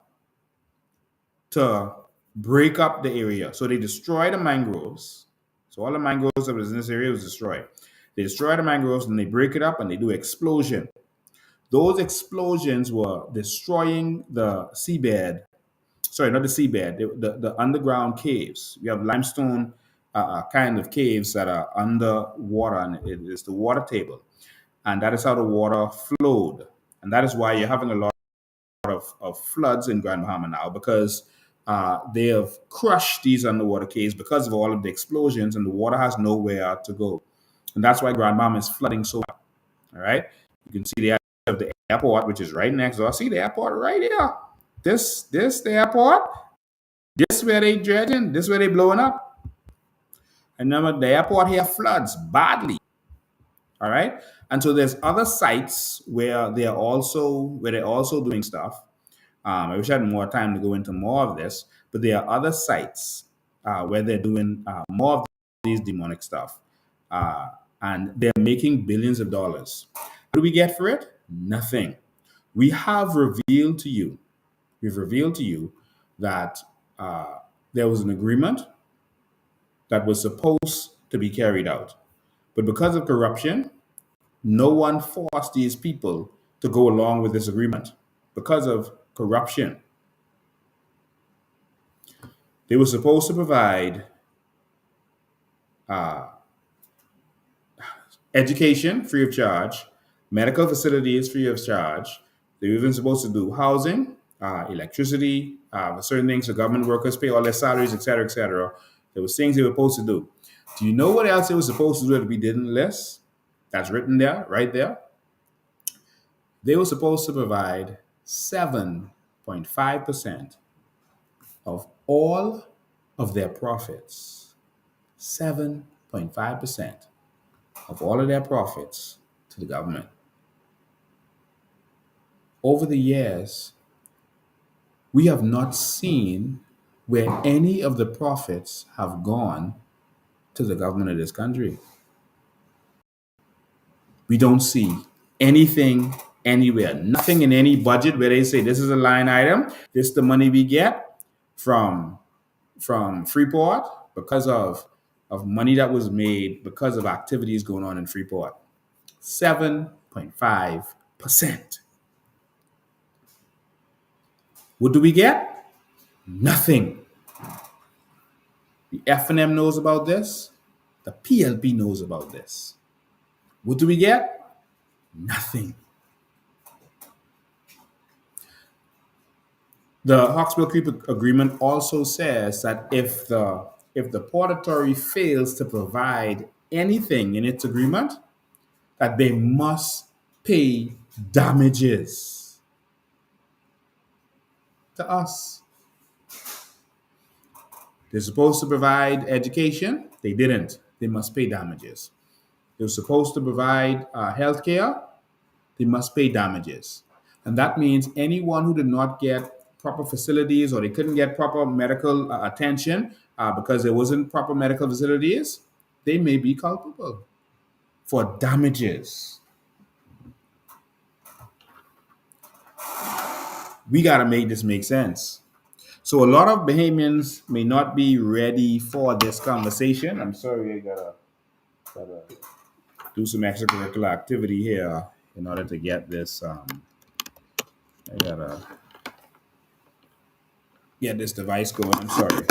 to break up the area. So they destroy the mangroves. So all the mangroves that was in this area was destroyed. They destroy the mangroves and they break it up and they do explosion. Those explosions were destroying the seabed. Sorry, not the seabed, the underground caves. We have limestone kind of caves that are underwater, and it is the water table. And that is how the water flowed. And that is why you're having a lot of floods in Grand Bahama now, because they have crushed these underwater caves because of all of the explosions, and the water has nowhere to go. And that's why Grand Bahama is flooding so much. All right? You can see the airport, which is right next door. See the airport right here. This the airport. This where they dredging. This where they blowing up. And remember, the airport here floods badly. All right? And so there's other sites where they're also doing stuff. I wish I had more time to go into more of this, but there are other sites where they're doing more of these demonic stuff. And they're making billions of dollars. What do we get for it? Nothing. We've revealed to you that there was an agreement that was supposed to be carried out. But because of corruption, no one forced these people to go along with this agreement. Because of corruption. They were supposed to provide education free of charge, medical facilities free of charge. They were even supposed to do housing, electricity, certain things for government workers, pay all their salaries, etc., etc. There was things they were supposed to do. Do you know what else they were supposed to do that we didn't list? That's written there, right there. They were supposed to provide 7.5% of all of their profits. 7.5% of all of their profits to the government. Over the years, we have not seen where any of the profits have gone to the government of this country. We don't see anything anywhere, nothing in any budget where they say this is a line item, this is the money we get from Freeport because of money that was made because of activities going on in Freeport. 7.5%. What do we get? Nothing. The F&M knows about this. The PLP knows about this. What do we get? Nothing. The Hawksbill Creek Agreement also says that if the Port Authority fails to provide anything in its agreement, that they must pay damages to us. They're supposed to provide education. They didn't. They must pay damages. They're supposed to provide health care. They must pay damages. And that means anyone who did not get proper facilities or they couldn't get proper medical attention because there wasn't proper medical facilities, they may be culpable for damages. We got to make this make sense. So a lot of Bahamians may not be ready for this conversation. I'm sorry, I gotta do some extracurricular activity here in order to get this. I gotta get this device going. I'm sorry.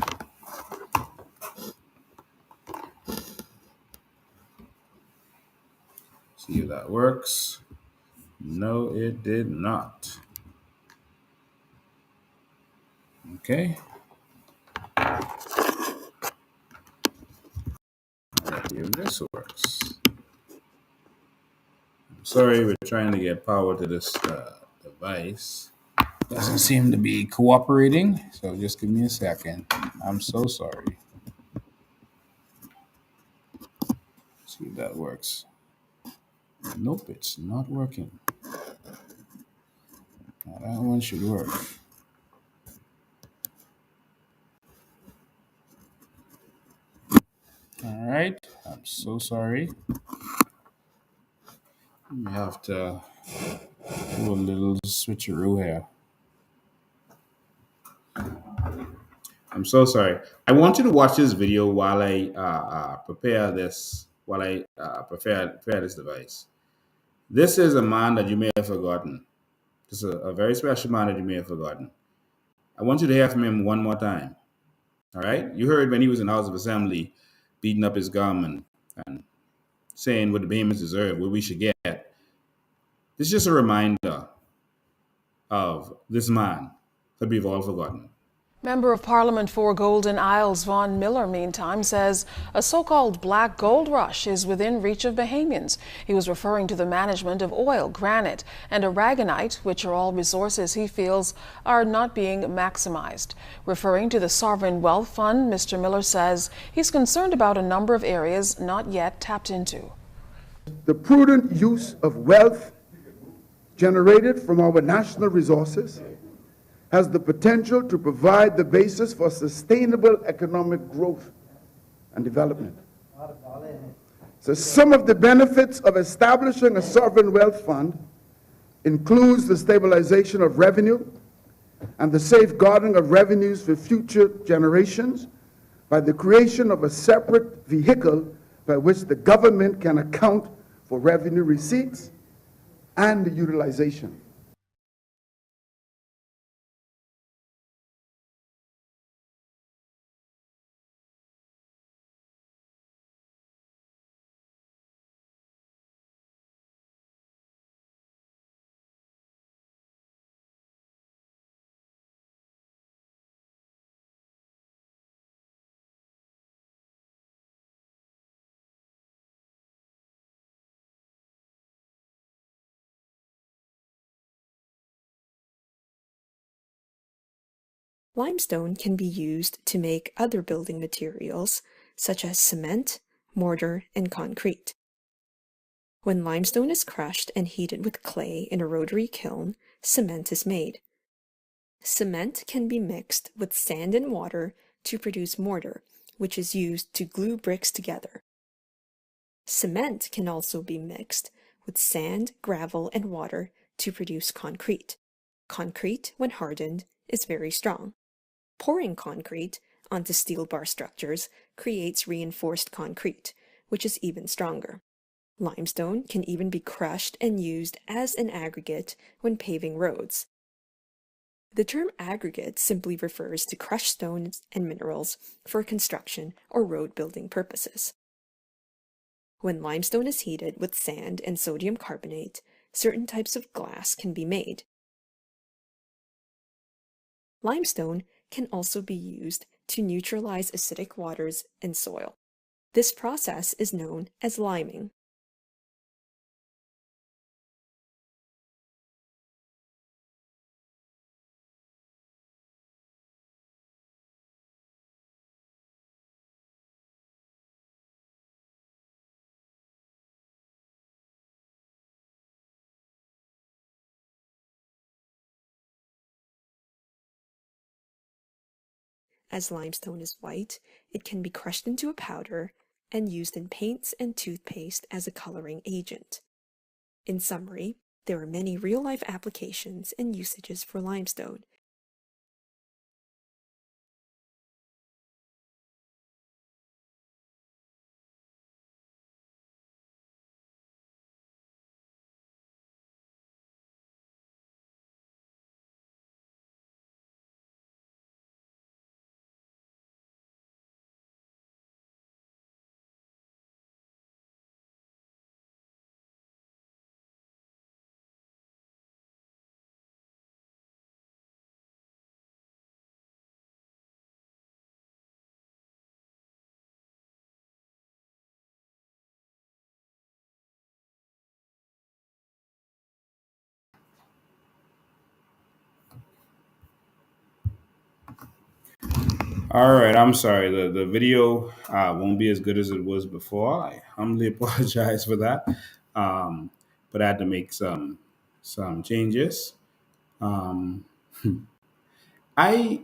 See if that works. No, it did not. Okay. Let's see if this works. I'm sorry, we're trying to get power to this device. Doesn't seem to be cooperating, so just give me a second. I'm so sorry. See if that works. Nope, it's not working. Now that one should work. All right, I'm so sorry. We have to do a little switcheroo here. I'm so sorry. I want you to watch this video while I prepare this. While I prepare this device. This is a man that you may have forgotten. This is a very special man that you may have forgotten. I want you to hear from him one more time. All right? You heard when he was in the House of Assembly, beating up his government and saying what the Bahamians deserve, what we should get. This is just a reminder of this man that we've all forgotten. Member of Parliament for Golden Isles Vaughn Miller, meantime, says a so-called black gold rush is within reach of Bahamians. He was referring to the management of oil, granite, and aragonite, which are all resources he feels are not being maximized. Referring to the Sovereign Wealth Fund, Mr. Miller says he's concerned about a number of areas not yet tapped into. The prudent use of wealth generated from our national resources has the potential to provide the basis for sustainable economic growth and development. So some of the benefits of establishing a sovereign wealth fund includes the stabilization of revenue and the safeguarding of revenues for future generations by the creation of a separate vehicle by which the government can account for revenue receipts and the utilization. Limestone can be used to make other building materials, such as cement, mortar, and concrete. When limestone is crushed and heated with clay in a rotary kiln, cement is made. Cement can be mixed with sand and water to produce mortar, which is used to glue bricks together. Cement can also be mixed with sand, gravel, and water to produce concrete. Concrete, when hardened, is very strong. Pouring concrete onto steel bar structures creates reinforced concrete, which is even stronger. Limestone can even be crushed and used as an aggregate when paving roads. The term aggregate simply refers to crushed stones and minerals for construction or road building purposes. When limestone is heated with sand and sodium carbonate, certain types of glass can be made. Limestone can also be used to neutralize acidic waters in soil. This process is known as liming. As limestone is white, it can be crushed into a powder and used in paints and toothpaste as a coloring agent. In summary, there are many real-life applications and usages for limestone. All right, I'm sorry. The video won't be as good as it was before. I humbly apologize for that. But I had to make some changes. Um, I,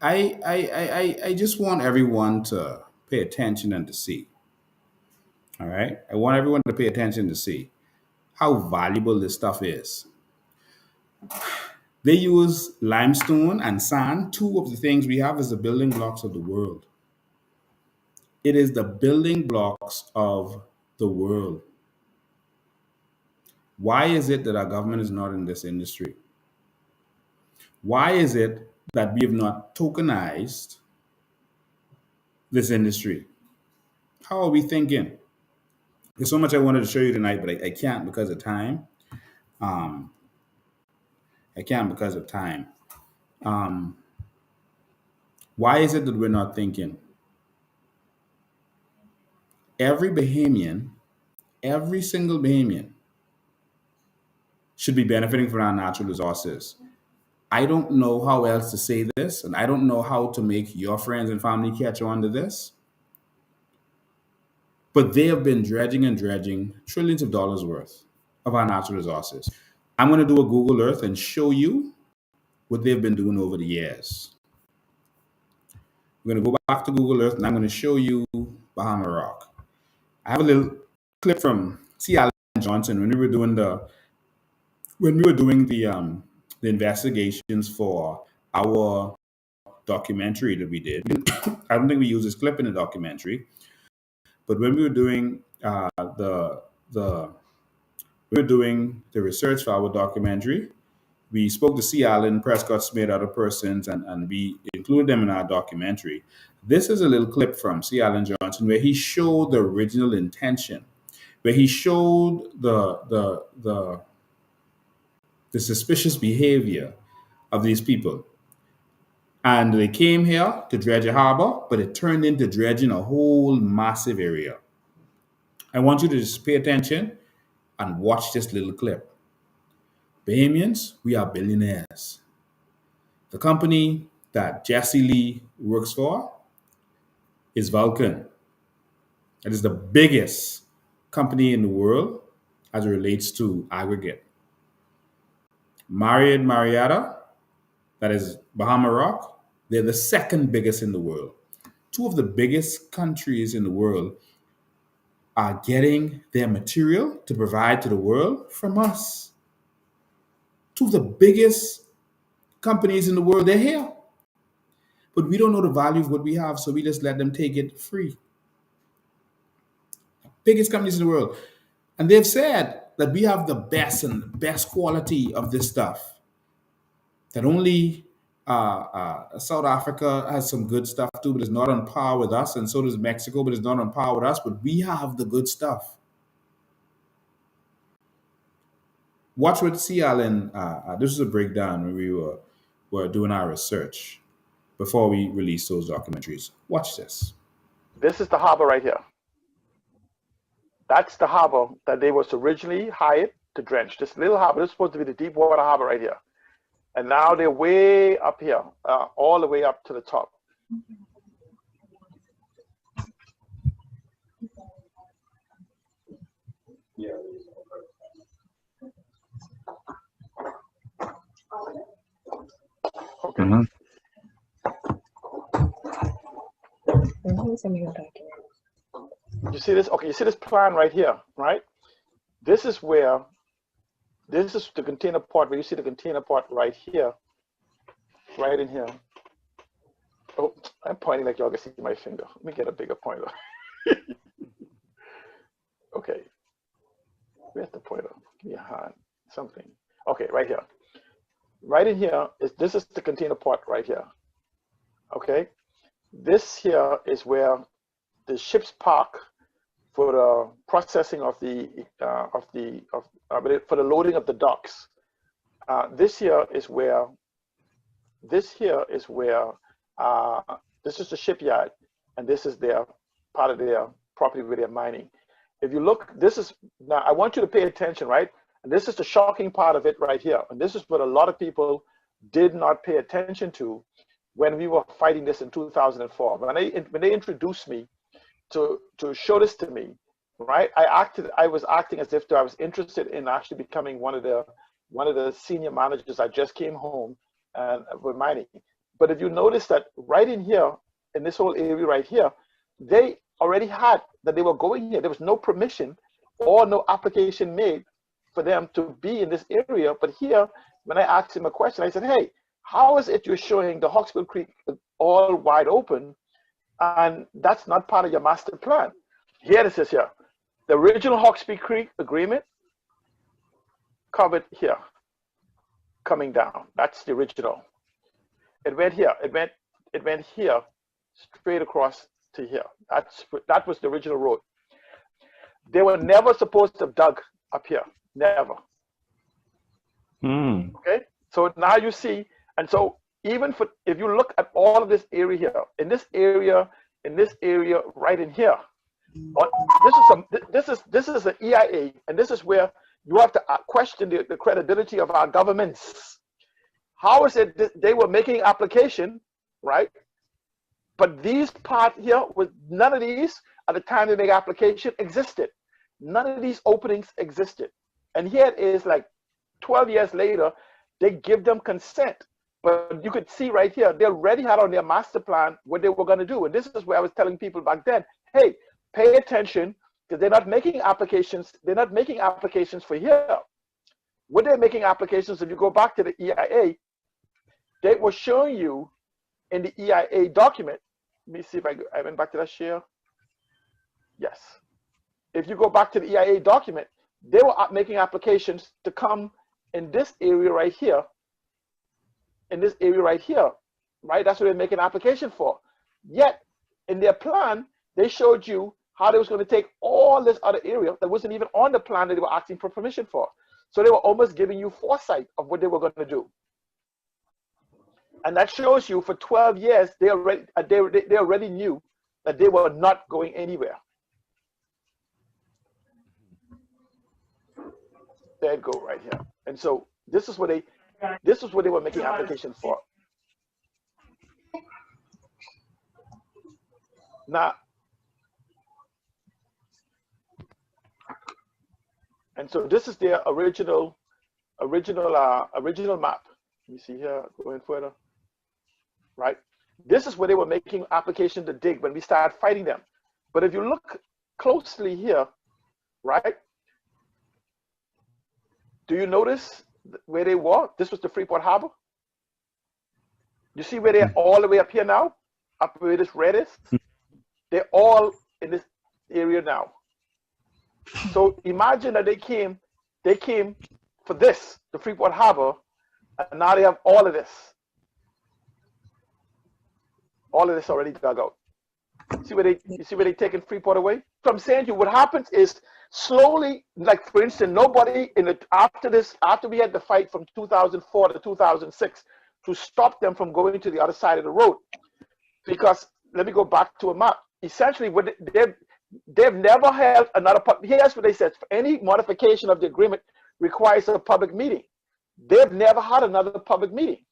I just want everyone to pay attention and to see. All right, I want everyone to pay attention to see how valuable this stuff is. They use limestone and sand, two of the things we have as the building blocks of the world. It is the building blocks of the world. Why is it that our government is not in this industry? Why is it that we have not tokenized this industry? How are we thinking? There's so much I wanted to show you tonight, but I can't because of time. Um, I can't because of time. Um, why is it that we're not thinking? Every Bahamian, every single Bahamian should be benefiting from our natural resources. I don't know how else to say this, and I don't know how to make your friends and family catch on to this, but they have been dredging and dredging trillions of dollars worth of our natural resources. I'm going to do a Google Earth and show you what they've been doing over the years. We're going to go back to Google Earth and I'm going to show you Bahama Rock. I have a little clip from C. Allen Johnson when we were doing the investigations for our documentary that we did. I don't think we used this clip in the documentary, but when we were doing the research for our documentary, we spoke to C. Allen, Prescott Smith, other persons, and we included them in our documentary. This is a little clip from C. Allen Johnson where he showed the original intention, where he showed the suspicious behavior of these people. And they came here to dredge a harbor, but it turned into dredging a whole massive area. I want you to just pay attention and watch this little clip. Bahamians, we are billionaires. The company that Jesse Lee works for is Vulcan. It is the biggest company in the world as it relates to aggregate. Marriott Marietta, that is Bahama Rock, they're the second biggest in the world. Two of the biggest countries in the world are getting their material to provide to the world from us. Two of the biggest companies in the world, they're here. But we don't know the value of what we have, so we just let them take it free. Biggest companies in the world. And they've said that we have the best quality of this stuff. That only South Africa has some good stuff too, but it's not on par with us. And so does Mexico, but it's not on par with us. But we have the good stuff. Watch what C. Allen, this is a breakdown when we were doing our research before we release those documentaries. Watch this. This is the harbor right here. That's the harbor that they was originally hired to dredge. This little harbor, this is supposed to be the deep water harbor right here. And now they're way up here, all the way up to the top. Yeah. Okay. You see this? Okay, you see this plan right here, right? This is where, this is the container port where you see the container port right here, right in here. Oh, I'm pointing like y'all can see my finger. Let me get a bigger pointer. Okay, where's the pointer? Give me a hand, something. Okay, right here. Right in here, this is the container port right here. Okay, this here is where the ships park for the processing of the for the loading of the docks. This here is where this is the shipyard, and this is their part of their property where they're mining. If you look, this is, now I want you to pay attention, right? And this is the shocking part of it right here. And this is what a lot of people did not pay attention to when we were fighting this in 2004. When they introduced me to show this to me, right? I was acting as if I was interested in actually becoming one of the senior managers. I just came home and with mining. But if you notice that right in here, in this whole area right here, they already had that they were going here. There was no permission or no application made for them to be in this area. But here, when I asked him a question, I said, hey, how is it you're showing the Hawksbill Creek all wide open, and that's not part of your master plan? Here it is here. The original Hawksbill Creek agreement covered here, coming down. That's the original. It went here. It went here, straight across to here. That was the original road. They were never supposed to have dug up here. Never. Okay. So now you see, and so even for, if you look at all of this area here, in this area, right in here, this is an EIA, and this is where you have to question the credibility of our governments. How is it that they were making application, right? But these part here, with none of these at the time they make application existed. None of these openings existed. And here it is, like 12 years later, they give them consent. But you could see right here, they already had on their master plan what they were going to do. And this is where I was telling people back then, hey, pay attention, because they're not making applications. They're not making applications for here. What they're making applications, if you go back to the EIA, they were showing you in the EIA document. Let me see if I went back to that share. Yes. If you go back to the EIA document, they were making applications to come in this area right here. In this area right here, right? That's what they're making an application for. Yet, in their plan, they showed you how they was going to take all this other area that wasn't even on the plan that they were asking for permission for. So they were almost giving you foresight of what they were going to do. And that shows you for 12 years, they already knew that they were not going anywhere. There it go right here. And so this is what they were making applications for. Now, and so this is their original map. You see here, going further, right? This is where they were making application to dig when we started fighting them. But if you look closely here, right? Do you notice where they were? This was the Freeport Harbor. You see where they're all the way up here now? Up where this red is? They're all in this area now. So imagine that they came for this, the Freeport Harbor, and now they have all of this. All of this already dug out. You see where they taking Freeport away? So I'm saying to you, what happens is slowly, like for instance, nobody after we had the fight from 2004 to 2006 to stop them from going to the other side of the road. Because let me go back to a map. Essentially, what they've never held another. Here's what they said: for any modification of the agreement requires a public meeting. They've never had another public meeting.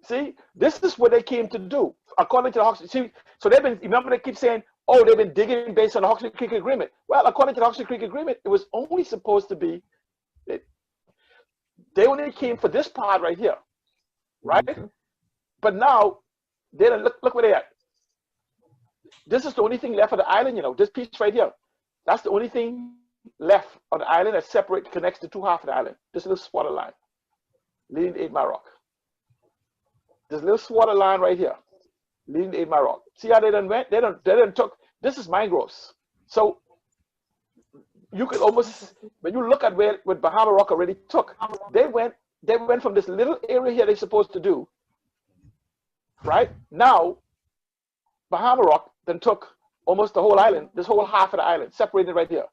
See, this is what they came to do, according to the Hawksbill. See, so they've been. Remember, they keep saying, "Oh, they've been digging based on the Hawksbill Creek Agreement." Well, according to the Hawksbill Creek Agreement, it was only supposed to be. They only came for this part right here, right? But now, they look where they at. this is the only thing left of the island, you know, this piece right here. That's the only thing left on the island that connects the two halves of the island. This little water line leading to 8 Mile Rock. This little water line right here leading to 8 Mile Rock. See how they done went? They done took, this is mangroves. So you could almost, when you look at what Bahama Rock already took, they went from this little area here they're supposed to do, right? Now, Bahama Rock then took almost the whole island, this whole half of the island, separated right here.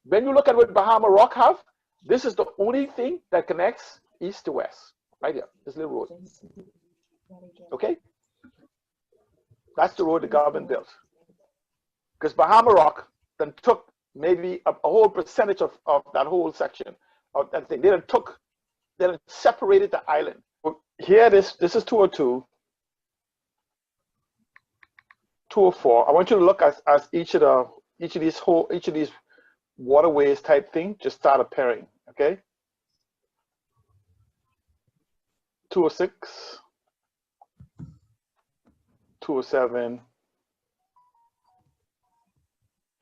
When you look at what Bahama Rock have, this is the only thing that connects east to west, right here, this little road. Okay? That's the road the government built. Because Bahama Rock then took maybe a whole percentage of that whole section of that thing. They then separated the island. Here, this is 202, 204. I want you to look as each of these waterways type thing just start appearing. Okay. 206, 207,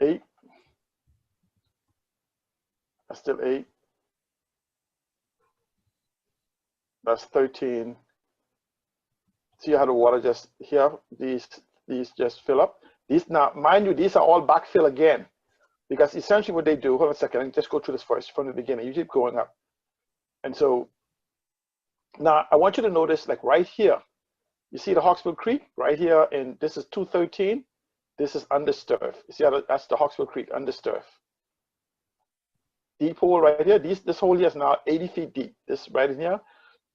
8. That's still 8. That's 13. See how the water just here, these just fill up. These now, mind you, these are all backfill again. Because essentially what they do, hold on a second, let me just go through this first from the beginning. You keep going up. And so now I want you to notice, like right here, you see the Hawksbill Creek right here, and this is 213. This is understurf. You see how that's the Hawksbill Creek understurf. Deep hole right here. This hole here is now 80 feet deep. This right in here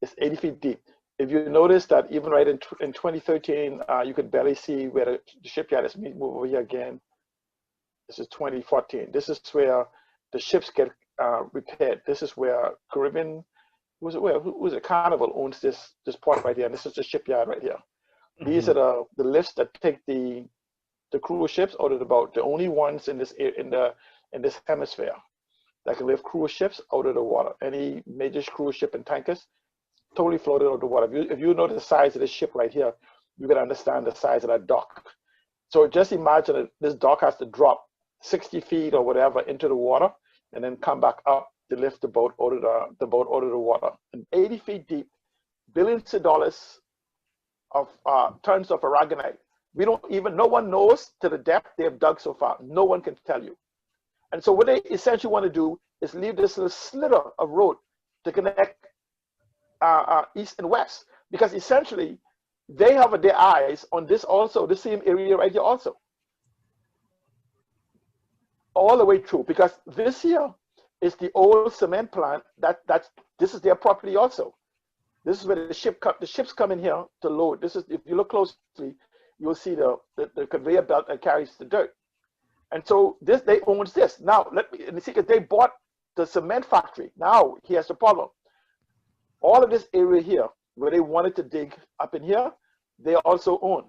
is 80 feet deep. If you notice that even right in 2013, you could barely see where the shipyard is. Move over here again. This is 2014. This is where the ships get repaired. This is where Caribbean, who was it? Carnival owns this port right here. And this is the shipyard right here. Mm-hmm. These are the lifts that take the cruise ships out of the boat. The only ones in this hemisphere that can lift cruise ships out of the water. Any major cruise ship and tankers totally floated out of the water. If you know the size of this ship right here, you can understand the size of that dock. So just imagine that this dock has to drop 60 feet or whatever into the water and then come back up to lift the boat out of the water. And 80 feet deep, billions of dollars of tons of aragonite. No one knows to the depth they have dug so far. No one can tell you. And so what they essentially want to do is leave this little sliver of road to connect east and west, because essentially they have their eyes on this also, the same area right here also. All the way through, because this here is the old cement plant this is their property also. This is where the ships come in here to load. This is, if you look closely, you'll see the conveyor belt that carries the dirt. And so they owns this. Now let me see, because they bought the cement factory. Now here's the problem. All of this area here where they wanted to dig up in here, they also own.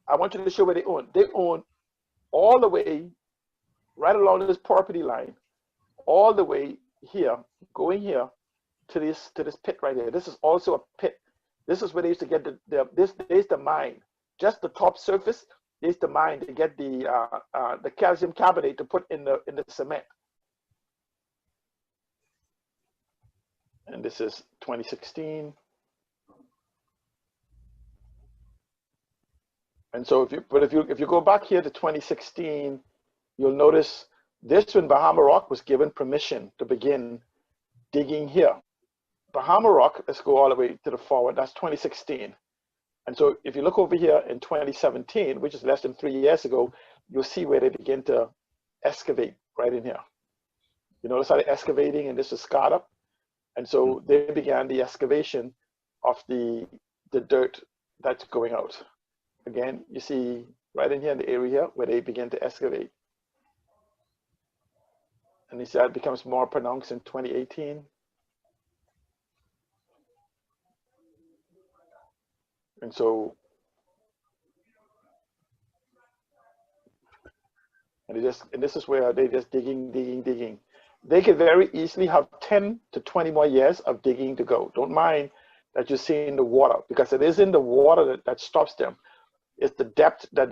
I want you to show where they own. They own all the way right along this property line, all the way here, going here to this pit right here. This is also a pit. This is where they used to get this is the mine. Just the top surface is the mine to get the calcium carbonate to put in the cement. And this is 2016. And so if you go back here to 2016, you'll notice this when Bahama Rock was given permission to begin digging here. Bahama Rock, let's go all the way to the forward, that's 2016. And so if you look over here in 2017, which is less than 3 years ago, you'll see where they begin to excavate right in here. You notice how they're excavating, and this is scarred up. And so they began the excavation of the dirt that's going out. Again, you see right in here in the area where they begin to excavate. And you see that becomes more pronounced in 2018. And so, and this is where they're just digging. They could very easily have 10 to 20 more years of digging to go. Don't mind that you're seeing the water, because it is in the water that stops them. It's the depth that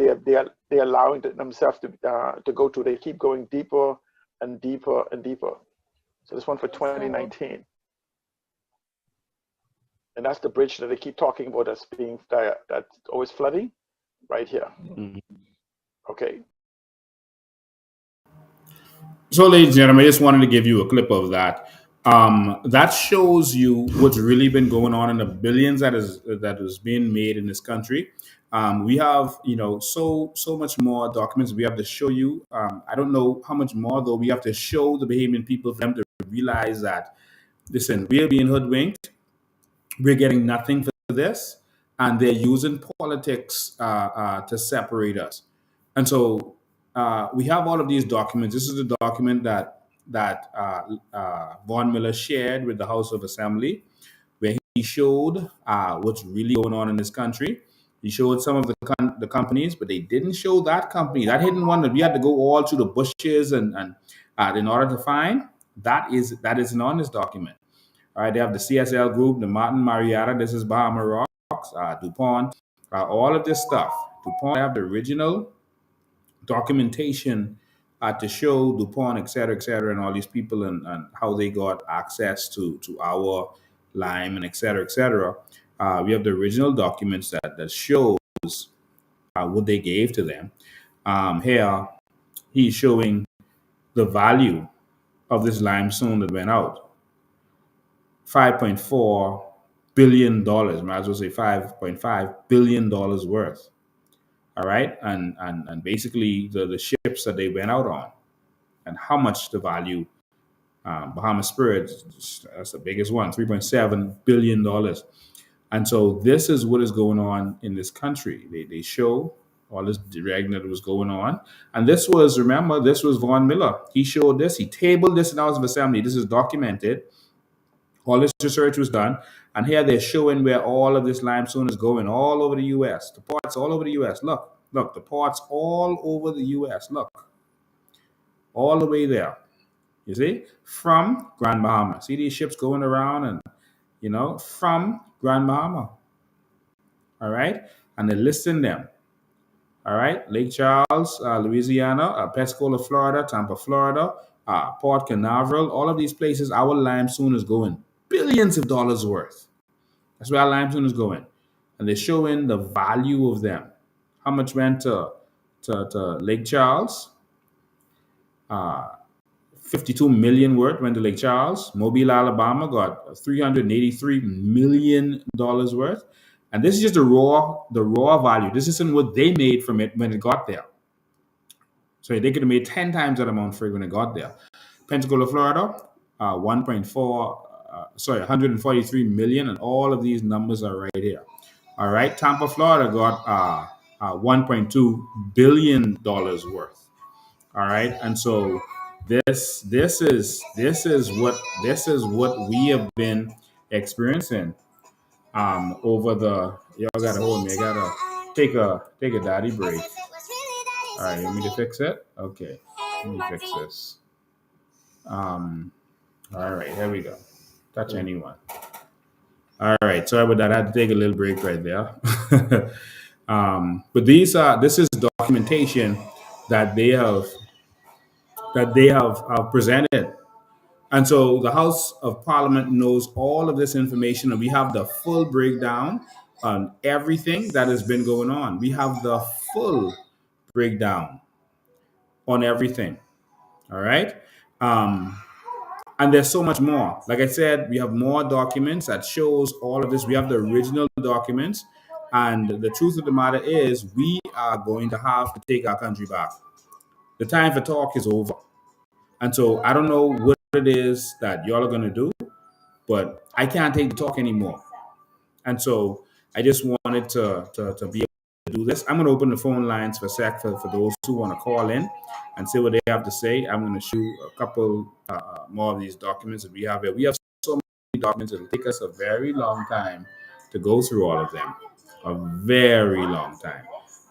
they're allowing themselves to go to. They keep going deeper and deeper and deeper. So this one for 2019, and that's the bridge that they keep talking about that's always flooding, right here. Okay. So, ladies and gentlemen, I just wanted to give you a clip of that. That shows you what's really been going on in the billions that is being made in this country. We have, so much more documents we have to show you. I don't know how much more though we have to show the Bahamian people for them to realize that, listen, we're being hoodwinked. We're getting nothing for this, and they're using politics to separate us. And so we have all of these documents. This is the document that Von Miller shared with the House of Assembly, where he showed what's really going on in this country. He showed some of the companies, but they didn't show that company, that hidden one that we had to go all through the bushes and in order to find. That isn't on this document. All right, they have the CSL Group, the Martin Marietta. This is Bahama Rocks, DuPont, all of this stuff. DuPont have the original documentation to show DuPont, et cetera, and all these people and how they got access to our lime and et cetera. We have the original documents that shows what they gave to them. Here, he's showing the value of this limestone that went out. $5.4 billion, might as well say $5.5 billion worth. All right. And basically the ships that they went out on and how much the value. Bahamas Spirit, that's the biggest one, $3.7 billion. And so this is what is going on in this country. They show all this dragging that was going on. And this was Von Miller. He showed this. He tabled this in the House of Assembly. This is documented. All this research was done, and here they're showing where all of this limestone is going, all over the U.S. The ports all over the U.S. Look, the ports all over the U.S. Look, all the way there. You see, from Grand Bahama. See these ships going around, and from Grand Bahama. All right, and they're listing them. All right, Lake Charles, Louisiana, Pensacola, Florida, Tampa, Florida, Port Canaveral, all of these places. Our limestone is going billions of dollars worth. That's where our limestone is going. And they're showing the value of them. How much went to Lake Charles? 52 million worth went to Lake Charles. Mobile, Alabama got $383 million worth. And this is just the raw value. This isn't what they made from it when it got there. So they could have made 10 times that amount for it when it got there. Pensacola, Florida, 143 million, and all of these numbers are right here. All right, Tampa, Florida got $1.2 billion worth. All right, and so this is what we have been experiencing over the. Y'all gotta hold me. I gotta take a daddy break. All right, you want me to fix it? Okay, let me fix this. All right, here we go. Touch anyone. All right, sorry about that. I had to take a little break right there. But this is documentation that they have presented, and so the House of Parliament knows all of this information, and we have the full breakdown on everything that has been going on. We have the full breakdown on everything. All right. And there's so much more. Like I said, we have more documents that shows all of this. We have the original documents. And the truth of the matter is we are going to have to take our country back. The time for talk is over. And so I don't know what it is that y'all are going to do, but I can't take the talk anymore. And so I just wanted to be able to do this. I'm going to open the phone lines for a sec for those who want to call in and see what they have to say. I'm going to shoot a couple more of these documents that we have here. We have so many documents. It'll take us a very long time to go through all of them. A very long time.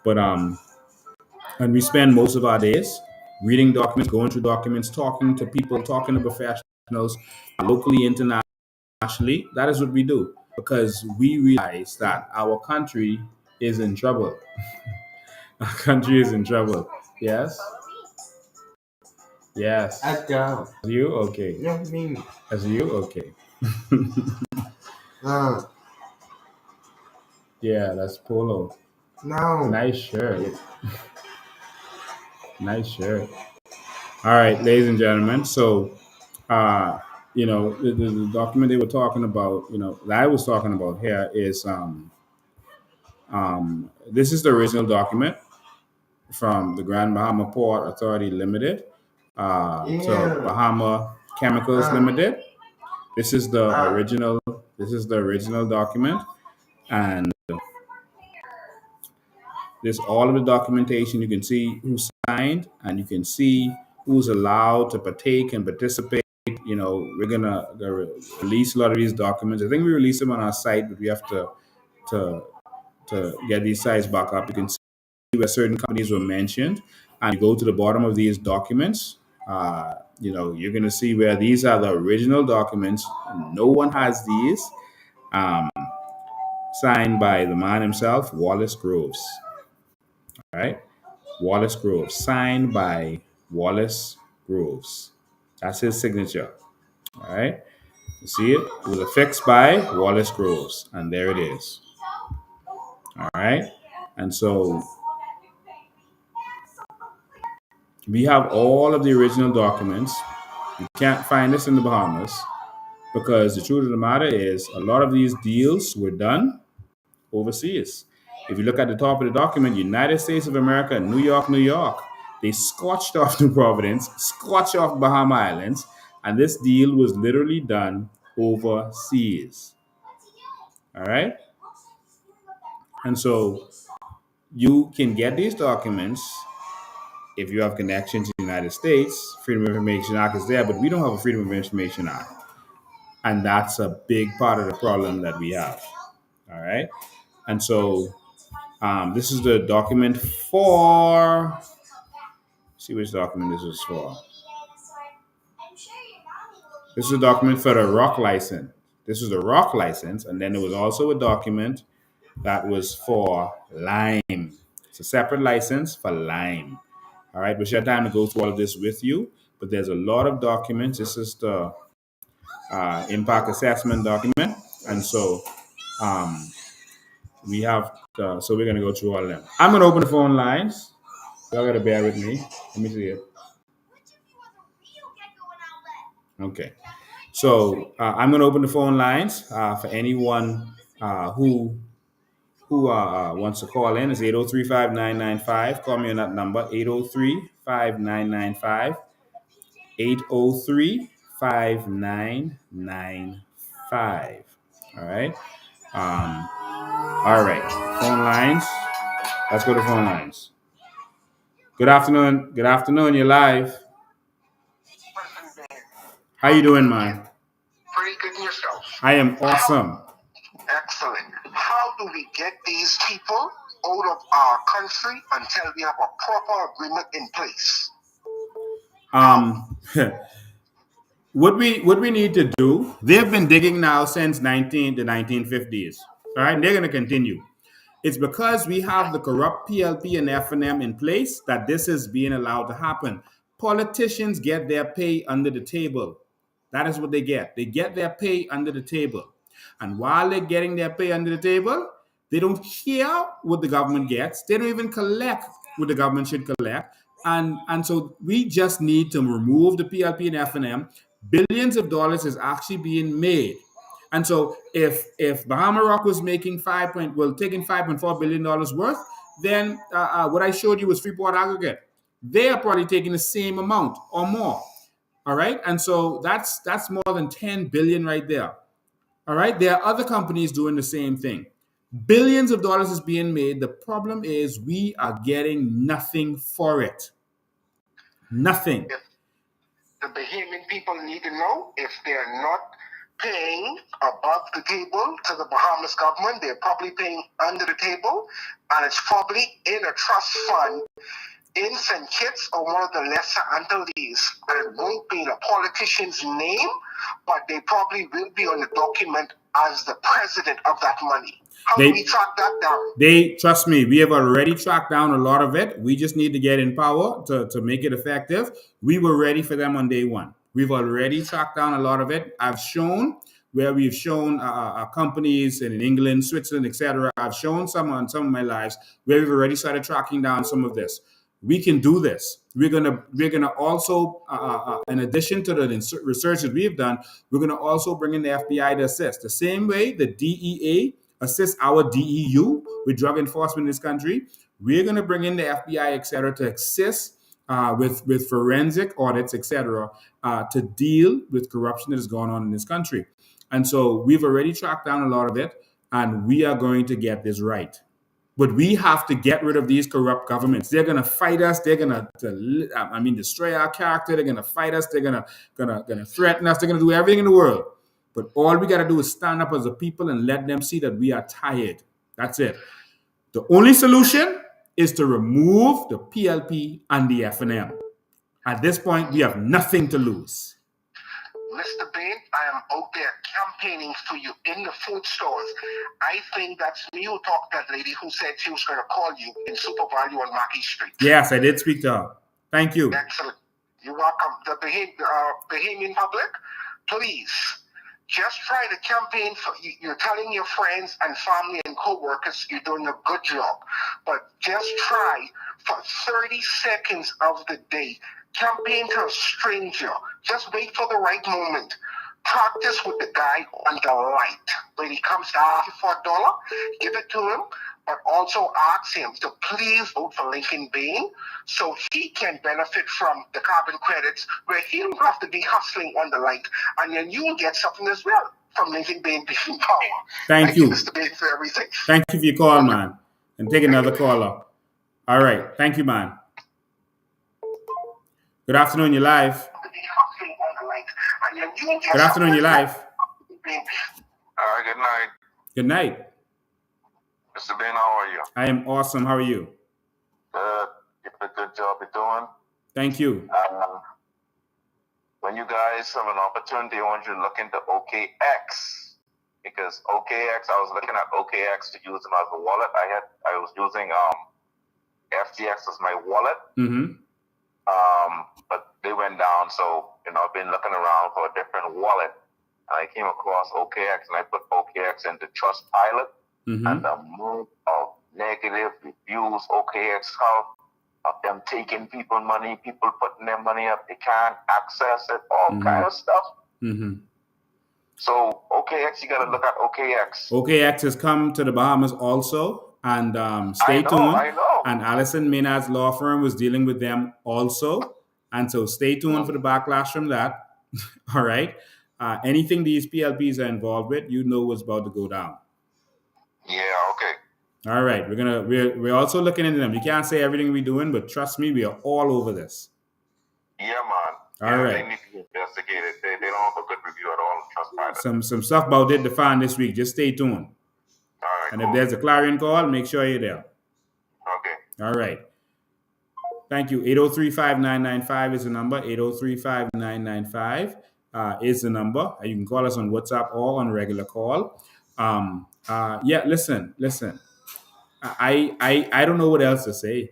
But and we spend most of our days reading documents, going through documents, talking to people, talking to professionals, locally, internationally. That is what we do, because we realize that our country is in trouble. Our country is in trouble. Yes? Yes. As go. You? Okay. You know what I mean? As you? Okay. Uh, Yeah, that's Polo. no. Nice shirt. Nice shirt. All right, ladies and gentlemen. So, the document they were talking about, that I was talking about here is this is the original document from the Grand Bahama Port Authority Limited to Bahama Chemicals Limited. This is the original. This is the original document, and there's all of the documentation. You can see who signed, and you can see who's allowed to partake and participate. We're gonna release a lot of these documents. I think we release them on our site, but we have to get these sites back up. You can see where certain companies were mentioned, and you go to the bottom of these documents. You're gonna see where these are the original documents. No one has these. Signed by the man himself, Wallace Groves. All right, Wallace Groves, signed by Wallace Groves. That's his signature. All right, you see it? It was affixed by Wallace Groves, and there it is. All right, and so we have all of the original documents. You can't find this in the Bahamas because the truth of the matter is a lot of these deals were done overseas. If you look at the top of the document, United States of America, New York, New York, they scorched off New Providence, scorched off Bahama Islands, and this deal was literally done overseas. All right? And so you can get these documents if you have connections to the United States. Freedom of Information Act is there, but we don't have a Freedom of Information Act. And that's a big part of the problem that we have. All right? And so this is the document for. See which document this is for. This is a document for the rock license. This is the rock license, and then there was also a document that was for lime. It's a separate license for lime. All right, we should have time to go through all of this with you, but there's a lot of documents. This is the impact assessment document, and so we have. So we're gonna go through all of them. I'm gonna open the phone lines. Y'all gotta bear with me. Let me see it. Okay. So I'm going to open the phone lines for anyone who wants to call in. It's 803-5995. Call me on that number, 803-5995. 803-5995. All right. All right. Phone lines. Let's go to phone lines. Good afternoon. Good afternoon. You're live. How you doing, man? Pretty good in yourself. I am awesome. Excellent. How do we get these people out of our country until we have a proper agreement in place? What we need to do, they've been digging now since the 1950s. All right, and they're going to continue. It's because we have the corrupt PLP and FNM in place that this is being allowed to happen. Politicians get their pay under the table. That is what they get. They get their pay under the table. And while they're getting their pay under the table, they don't hear what the government gets. They don't even collect what the government should collect. And so we just need to remove the PLP and FNM. Billions of dollars is actually being made. And so if Bahama Rock was making taking $5.4 billion worth, then what I showed you was Freeport Aggregate. They are probably taking the same amount or more. All right. And so that's more than 10 billion right there. All right. There are other companies doing the same thing. Billions of dollars is being made. The problem is we are getting nothing for it. Nothing. If the Bahamian people need to know if they're not paying above the table to the Bahamas government, they're probably paying under the table, and it's probably in a trust fund in St. Kitts or one of the lesser Antilles. And it won't be in a politician's name, but they probably will be on the document as the president of that money? How do we track that down? Trust me, we have already tracked down a lot of it. We just need to get in power to make it effective. We were ready for them on day one. We've already tracked down a lot of it. I've shown where we've shown companies in England, Switzerland, etc. I've shown some on some of my lives where we've already started tracking down some of this. We can do this. We're gonna also, in addition to the research that we've done, we're gonna also bring in the FBI to assist. The same way the DEA assists our DEU with drug enforcement in this country, we're gonna bring in the FBI, etc., to assist with forensic audits, etc., to deal with corruption that is going on in this country. And so we've already tracked down a lot of it, and we are going to get this right. But we have to get rid of these corrupt governments. They're going to fight us. They're going to, destroy our character. They're going to fight us. They're going to threaten us. They're going to do everything in the world. But all we got to do is stand up as a people and let them see that we are tired. That's it. The only solution is to remove the PLP and the FNM. At this point, we have nothing to lose. Mr. Bain, I am out there campaigning for you in the food stores. I think that's you talk to that lady who said she was going to call you in Super Value on Mackey Street. Yes, I did speak to her. Thank you. Excellent. You're welcome. The Bahamian public, please, just try to campaign for you. You're telling your friends and family and co-workers you're doing a good job. But just try for 30 seconds of the day. Campaign to a stranger. Just wait for the right moment. Practice with the guy on the light. When he comes to ask you for $1, give it to him, but also ask him to please vote for Lincoln Bain so he can benefit from the carbon credits where he don't have to be hustling on the light. And then you will get something as well from Lincoln Bain being power. Thank you, Mr. Bain, for everything. Thank you for your call, man. And take another caller. All right. Thank you, man. Good afternoon, you're live. Good afternoon, you're live. Good night. Good night. Mr. Ben, how are you? I am awesome. How are you? Good. Keep a good job you're doing. Thank you. When you guys have an opportunity, I want you to look into OKX. Because OKX, I was looking at OKX to use them as a wallet. I was using FTX as my wallet. Mm-hmm. But they went down, so I've been looking around for a different wallet, and I came across OKX, and I put OKX into Trustpilot, and the amount of negative reviews OKX have of them taking people money, people putting their money up, they can't access it, all kind of stuff. So OKX, you got to look at OKX. OKX has come to the Bahamas also, and stay tuned. I know. And Allison Maynard's law firm was dealing with them also. And so stay tuned for the backlash from that. All right. Anything these PLPs are involved with, what's about to go down. Yeah, okay. All right. We're also looking into them. We can't say everything we're doing, but trust me, we are all over this. Yeah, man. All right. They need to be investigated. They don't have a good review at all on Trustpilot. Some stuff about it to find this week. Just stay tuned. All right. And if there's a clarion call, make sure you're there. Okay. All right. Thank you. 803-5995 is the number. 803-5995 is the number. You can call us on WhatsApp or on regular call. Listen. I don't know what else to say.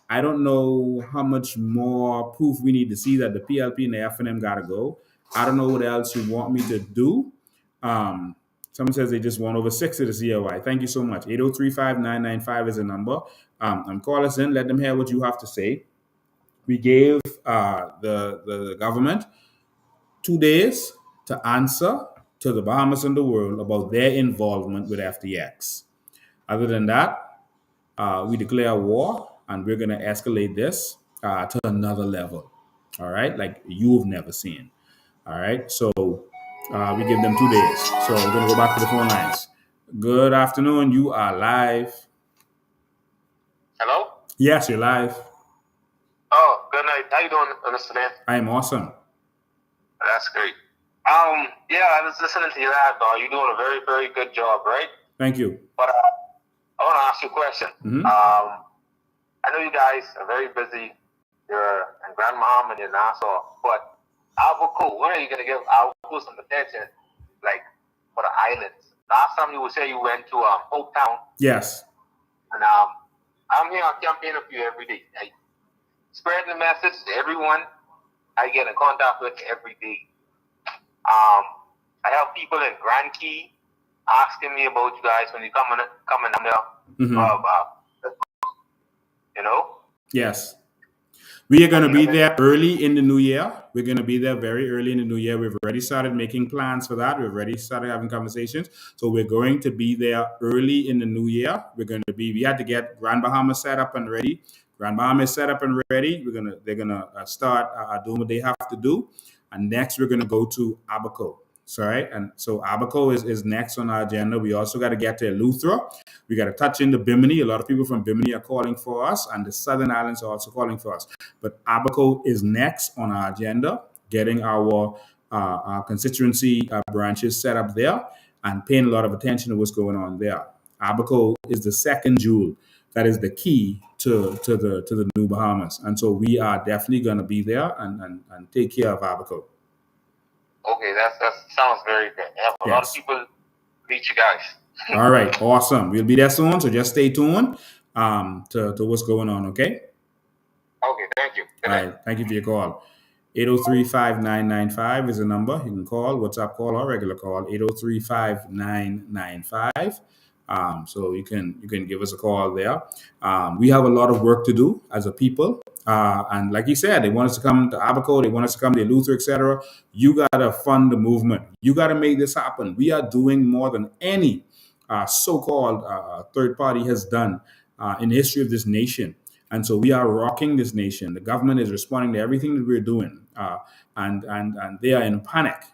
I don't know how much more proof we need to see that the PLP and the FNM got to go. I don't know what else you want me to do. Someone says they just want over 6 of the COI. Thank you so much. 803-5995 is the number. Call us in. Let them hear what you have to say. We gave the government 2 days to answer to the Bahamas and the world about their involvement with FTX. Other than that, we declare war, and we're going to escalate this to another level. All right? Like you've never seen. All right? So we give them 2 days. So we're going to go back to the phone lines. Good afternoon. You are live. Hello? Yes, you're live. Oh, good night. How you doing, Mr. Dan? I am awesome. That's great. I was listening to your ad, dog. You're doing a very, very good job, right? Thank you. But I want to ask you a question. I know you guys are very busy. You're in Grand Bahama and you're in Nassau, but Albuquerque, when are you going to give Albuquerque some attention? Like, for the islands. Last time you would say you went to Hope Town. Yes. And I'm here on campaign for you every day. I spread the message to everyone I get in contact with every day. I have people in Grand Key asking me about you guys when you coming down there. You know? Yes. We are going to be there early in the new year. We're going to be there very early in the new year. We've already started making plans for that. We've already started having conversations. So we're going to be there early in the new year. We had to get Grand Bahamas set up and ready. Grand Bahamas set up and ready. They're going to start doing what they have to do. And next we're going to go to Abaco. Sorry, and so Abaco is next on our agenda. We also got to get to Eleuthera. We got to touch into Bimini. A lot of people from Bimini are calling for us, and the Southern Islands are also calling for us. But Abaco is next on our agenda, getting our constituency branches set up there and paying a lot of attention to what's going on there. Abaco is the second jewel that is the key to the new Bahamas, and so we are definitely going to be there and take care of Abaco. Okay, that sounds very good. A lot of people reach you guys. All right, awesome. We'll be there soon, so just stay tuned to what's going on, okay? Okay, thank you. All right, thank you for your call. 803-5995 is the number. You can call, WhatsApp call or regular call, 803-5995. So you can give us a call there. We have a lot of work to do as a people. And like you said, they want us to come to Abaco, they want us to come to Eleuthera, etc. You got to fund the movement. You got to make this happen. We are doing more than any so-called third party has done in the history of this nation. And so we are rocking this nation. The government is responding to everything that we're doing. And they are in panic.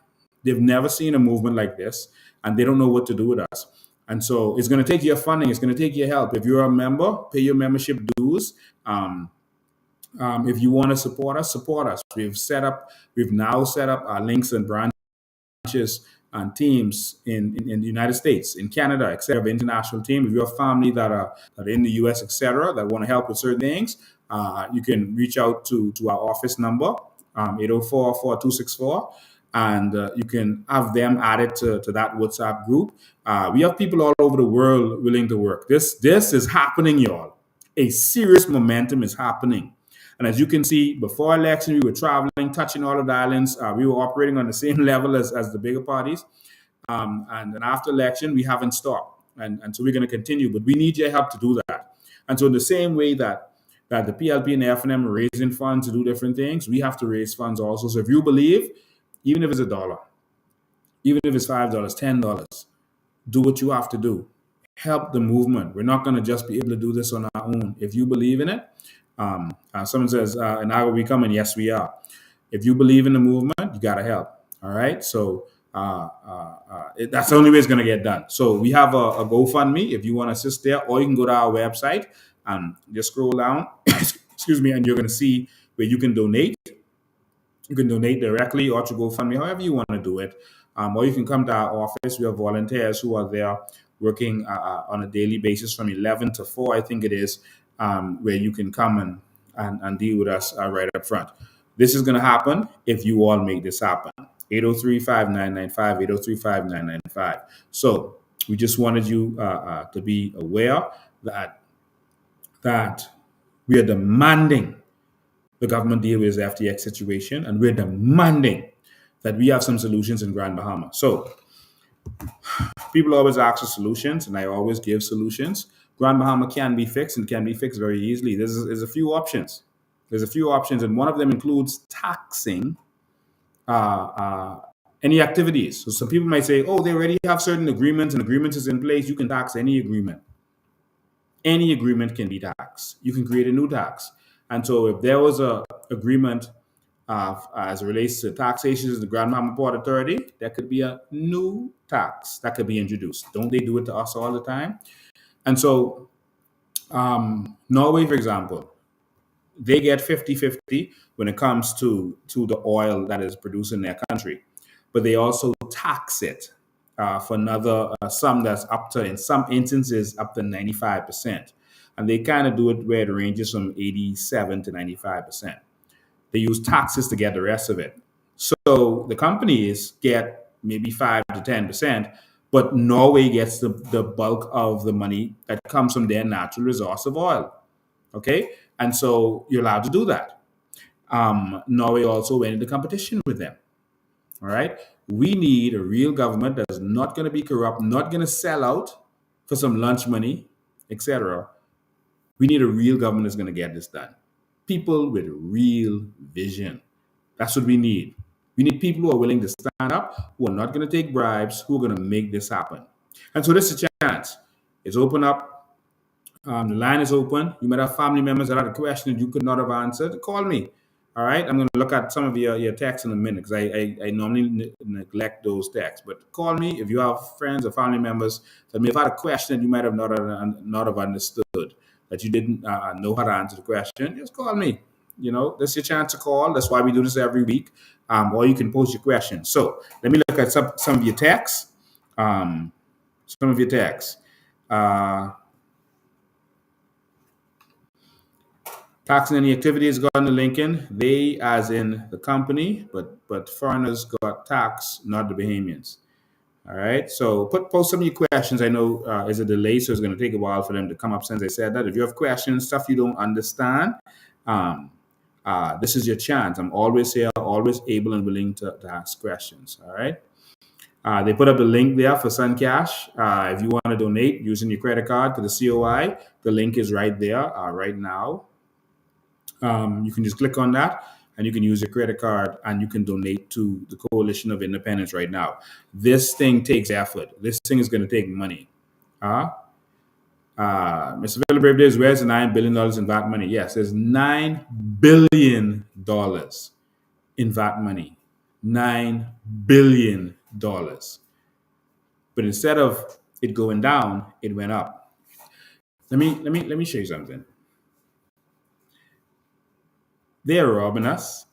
They've never seen a movement like this, and they don't know what to do with us. And so it's going to take your funding. It's going to take your help. If you're a member, pay your membership dues. If you want to support us, support us. We've now set up our links and branches and teams in the United States, in Canada, etc. International team. If you have family that are in the US, etc., that want to help with certain things, you can reach out to our office number, 804-4264, and you can have them added to that WhatsApp group. We have people all over the world willing to work. This is happening, y'all. A serious momentum is happening. And as you can see, before election, we were traveling, touching all of the islands. We were operating on the same level as the bigger parties. And then after election, we haven't stopped. And so we're going to continue. But we need your help to do that. And so in the same way that the PLP and the FNM are raising funds to do different things, we have to raise funds also. So if you believe, even if it's $1, even if it's $5, $10, do what you have to do. Help the movement. We're not going to just be able to do this on our own. If you believe in it, someone says, and I will be coming. Yes, we are. If you believe in the movement, you got to help. All right. So that's the only way it's going to get done. So we have a GoFundMe if you want to assist there, or you can go to our website and just scroll down, excuse me, and you're going to see where you can donate. You can donate directly or through GoFundMe, however you want to do it. Or you can come to our office. We have volunteers who are there working on a daily basis from 11 to 4, I think it is, where you can come and deal with us right up front. This is going to happen if you all make this happen. 803-5995, 803-5995. So we just wanted you to be aware that we are demanding the government deal with this FTX situation, and we're demanding that we have some solutions in Grand Bahama. So people always ask for solutions, and I always give solutions. Grand Bahama can be fixed, and can be fixed very easily. There's a few options. There's a few options, and one of them includes taxing any activities. So some people might say, oh, they already have certain agreements, and agreements is in place. You can tax any agreement. Any agreement can be taxed. You can create a new tax. And so if there was a agreement as it relates to taxation in the Grand Bahama Port Authority, there could be a new tax that could be introduced. Don't they do it to us all the time? And so Norway, for example, they get 50-50 when it comes to the oil that is produced in their country. But they also tax it for another sum that's up to, in some instances, up to 95%. And they kind of do it where it ranges from 87 to 95%. They use taxes to get the rest of it. So the companies get maybe 5 to 10%, But Norway gets the bulk of the money that comes from their natural resource of oil. Okay? And so you're allowed to do that. Norway also went into competition with them. All right? We need a real government that's not going to be corrupt, not going to sell out for some lunch money, etc. We need a real government that's going to get this done. People with real vision. That's what we need. We need people who are willing to stand up, who are not going to take bribes, who are going to make this happen. And so this is a chance. It's open up. The line is open. You might have family members that had a question that you could not have answered. Call me. All right. I'm going to look at some of your texts in a minute because I normally neglect those texts. But call me if you have friends or family members that may have had a question that you might have not have understood, that you didn't know how to answer the question. Just call me. This is your chance to call. That's why we do this every week. Or you can post your questions. So let me look at some of your texts. Taxing any activities got on the Lincoln. They, as in the company, but foreigners got taxed, not the Bahamians. All right. So post some of your questions. I know there's a delay, so it's going to take a while for them to come up since I said that. If you have questions, stuff you don't understand, this is your chance. I'm always here, always able and willing to ask questions. All right. They put up the link there for Suncash. If you want to donate using your credit card to the COI, the link is right there right now. You can just click on that and you can use your credit card and you can donate to the Coalition of Independence right now. This thing takes effort. This thing is going to take money. Mr. Philip Days, where's the $9 billion in VAT money? Yes, there's $9 billion in VAT money. $9 billion. But instead of it going down, it went up. Let me show you something. They're robbing us,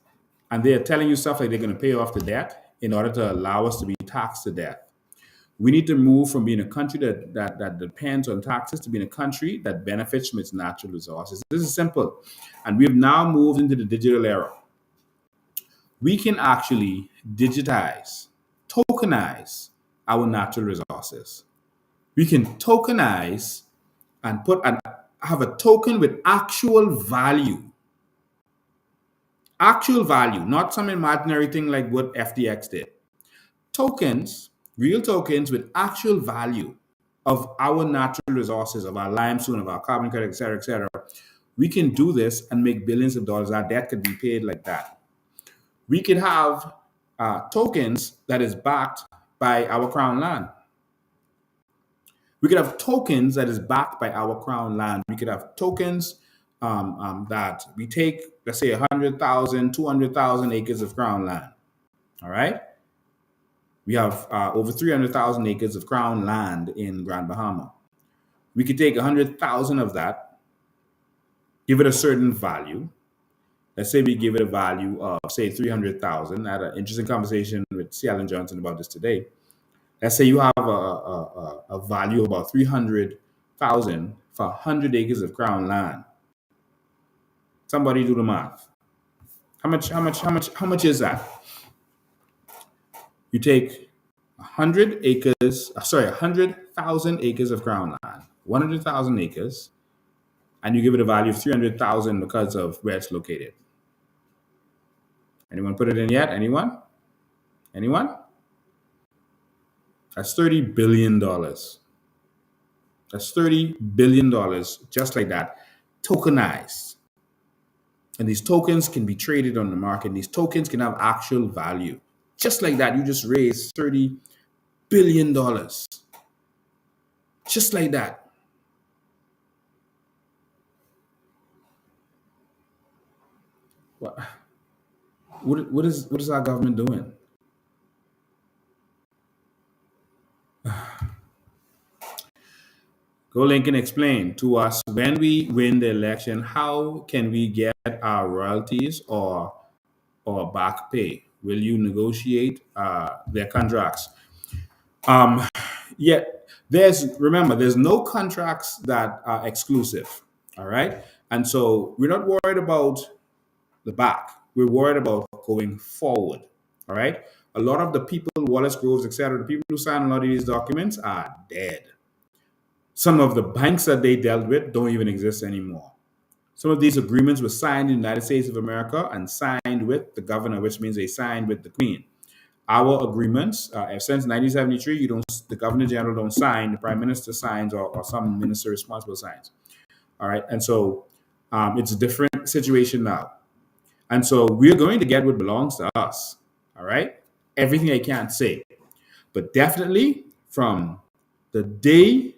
and they're telling you stuff like they're going to pay off the debt in order to allow us to be taxed to death. We need to move from being a country that depends on taxes to being a country that benefits from its natural resources. This is simple. And we've now moved into the digital era. We can actually digitize, tokenize our natural resources. We can tokenize and have a token with actual value. Actual value, not some imaginary thing like what FTX did. Tokens, real tokens with actual value of our natural resources, of our limestone, of our carbon credit, et cetera, et cetera. We can do this and make billions of dollars. Our debt could be paid like that. We could have tokens that is backed by our crown land. We could have tokens that is backed by our crown land. We could have tokens that we take, let's say 100,000, 200,000 acres of crown land. All right. We have over 300,000 acres of crown land in Grand Bahama. We could take 100,000 of that, give it a certain value. Let's say we give it a value of, say, 300,000. I had an interesting conversation with C. Allen Johnson about this today. Let's say you have a value of about 300,000 for 100 acres of crown land. Somebody do the math. How much is that? You take 100,000 acres of crown land, 100,000 acres, and you give it a value of 300,000 because of where it's located. Anyone put it in yet? Anyone? That's $30 billion. That's $30 billion, just like that, tokenized. And these tokens can be traded on the market. These tokens can have actual value. Just like that, you just raised $30 billion. Just like that. What is our government doing? Go Lincoln, explain to us, when we win the election, how can we get our royalties or back pay? Will you negotiate their contracts? Remember, there's no contracts that are exclusive. All right. And so we're not worried about the back. We're worried about going forward. All right. A lot of the people, Wallace Groves, etc., the people who signed a lot of these documents are dead. Some of the banks that they dealt with don't even exist anymore. Some of these agreements were signed in the United States of America and signed with the governor, which means they signed with the Queen. Our agreements, since 1973, the Governor General don't sign, the Prime Minister signs, or some minister responsible signs. All right, and so it's a different situation now, and so we're going to get what belongs to us. All right, everything I can't say, but definitely from the day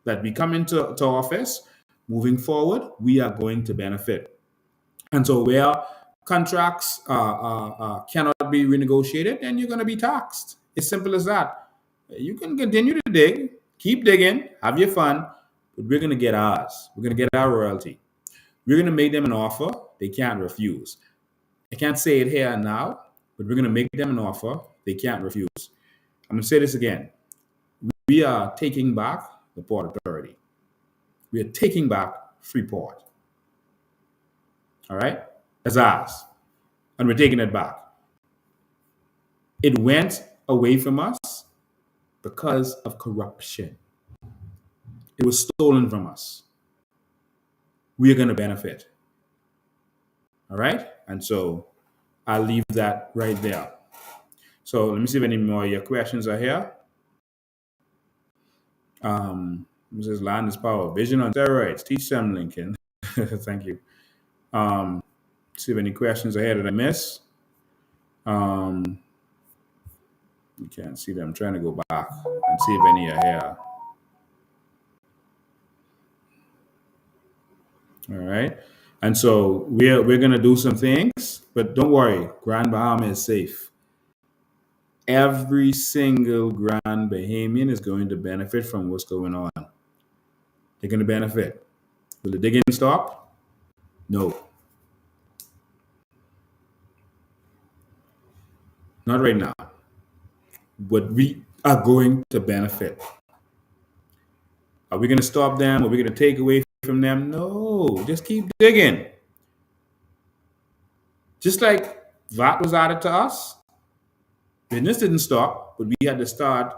that we come into office, moving forward, we are going to benefit. And so where contracts cannot be renegotiated, then you're going to be taxed. It's simple as that. You can continue to dig, keep digging, have your fun, but we're going to get ours. We're going to get our royalty. We're going to make them an offer they can't refuse. I can't say it here and now, but we're going to make them an offer they can't refuse. I'm going to say this again. We are taking back the Port Authority. We are taking back Freeport. All right? That's ours. And we're taking it back. It went away from us because of corruption. It was stolen from us. We are going to benefit. All right? And so I'll leave that right there. So let me see if any more of your questions are here. This is Land is Power. Vision on steroids. Teach them, Lincoln. Thank you. See if any questions are here that I miss. You can't see them. I'm trying to go back and see if any are here. All right. And so we're going to do some things, but don't worry. Grand Bahama is safe. Every single Grand Bahamian is going to benefit from what's going on. They're going to benefit. Will the digging stop? No. Not right now. But we are going to benefit. Are we going to stop them? Are we going to take away from them? No. Just keep digging. Just like VAT was added to us, business didn't stop, but we had to start,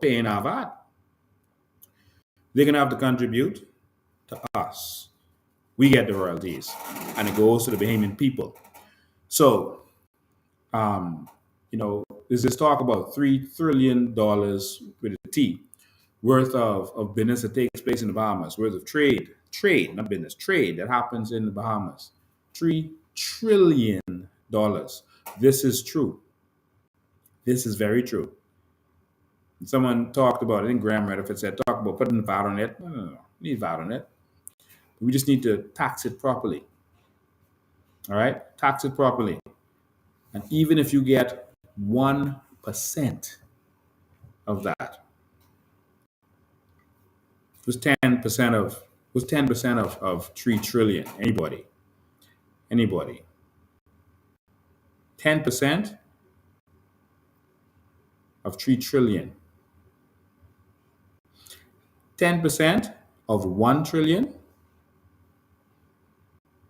paying our VAT. They're going to have to contribute to us. We get the royalties, and it goes to the Bahamian people. So, there's this talk about $3 trillion with a T worth of business that takes place in the Bahamas, worth of trade, not business, trade that happens in the Bahamas. $3 trillion. This is true. This is very true. Someone talked about it, I think Graham Reddiff said, talk about putting the VAT on it. No. We need VAT on it. We just need to tax it properly. All right? Tax it properly. And even if you get 1% of that, what's 10% of 3 trillion? Anybody? 10% of 3 trillion. 10% of 1 trillion.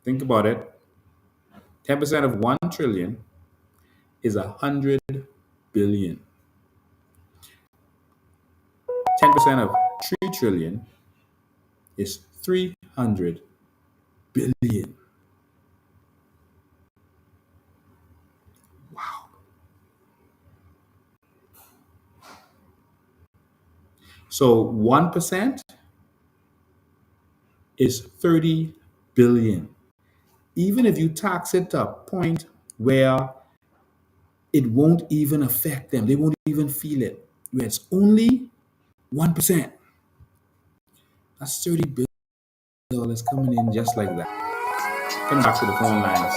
Think about it. 10% of 1 trillion is 100 billion. 10% of 3 trillion is 300 billion. Wow. So 1% is 30 billion. Even if you tax it to a point where it won't even affect them, they won't even feel it, where it's only 1%. That's $30 billion coming in just like that. Coming back to the phone lines.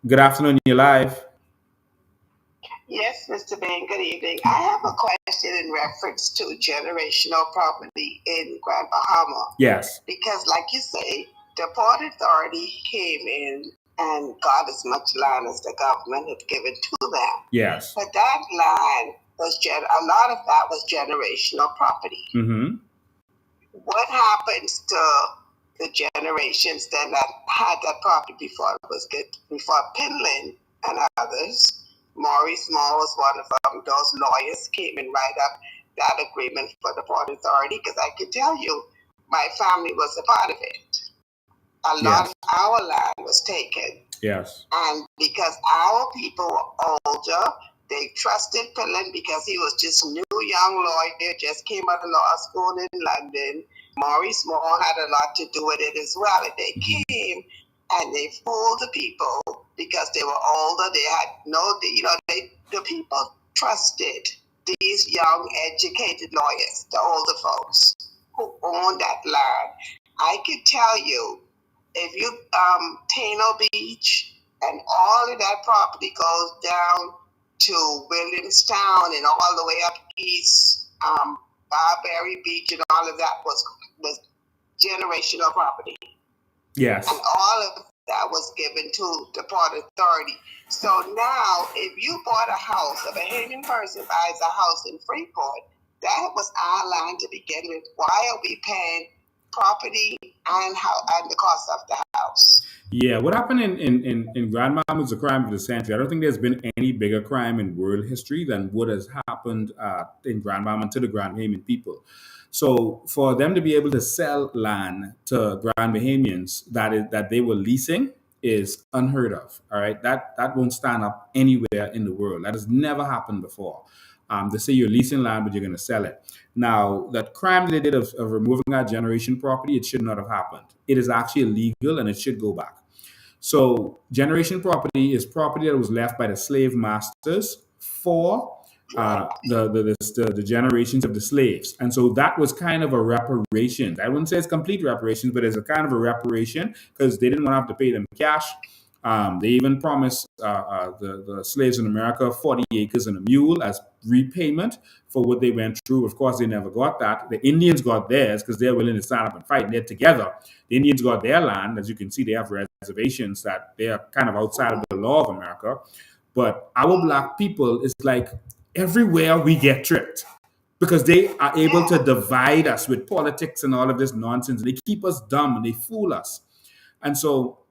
Good afternoon, you're live. Yes, Mr. Bain, good evening. I have a question in reference to generational property in Grand Bahama. Yes. Because like you say, the Port Authority came in and got as much land as the government had given to them. Yes. But that land was, a lot of that was generational property. Mm-hmm. What happens to the generations then that had that property before it was good, before Pinland and others Maurice Moore was one of them. Those lawyers came and write up that agreement for the Port Authority, because I can tell you, my family was a part of it. A lot of our land was taken. Yes. And because our people were older, they trusted Pillin because he was just a new young lawyer, just came out of law school in London. Maurice Moore had a lot to do with it as well. And they came and they fooled the people because they were older. They had the people trusted these young, educated lawyers, the older folks who owned that land. I could tell you, if you, Tano Beach and all of that property goes down to Williamstown and all the way up east, Barberry Beach and all of that was generational property. Yes. And all of that was given to the Port Authority. So now, if you bought a house, a Bahamian person buys a house in Freeport, that was our land to begin with. Why are we paying property and the cost of the house? Yeah, what happened in Grand Bahama is a crime of the century. I don't think there's been any bigger crime in world history than what has happened in Grand Bahama to the Grand Bahamian people. So for them to be able to sell land to Grand Bahamians that they were leasing is unheard of. All right, that won't stand up anywhere in the world. That has never happened before. They say you're leasing land, but you're going to sell it. Now, that crime that they did of removing our generation property, it should not have happened. It is actually illegal and it should go back. So, generation property is property that was left by the slave masters for the generations of the slaves. And so that was kind of a reparations. I wouldn't say it's complete reparations, but it's a kind of a reparation because they didn't want to have to pay them cash. They even promised the slaves in America 40 acres and a mule as repayment for what they went through. Of course, they never got that. The Indians got theirs because they're willing to stand up and fight. And they're together. The Indians got their land. As you can see, they have reservations that they are kind of outside of the law of America. But our black people is like everywhere we get tricked because they are able to divide us with politics and all of this nonsense. They keep us dumb and they fool us. And so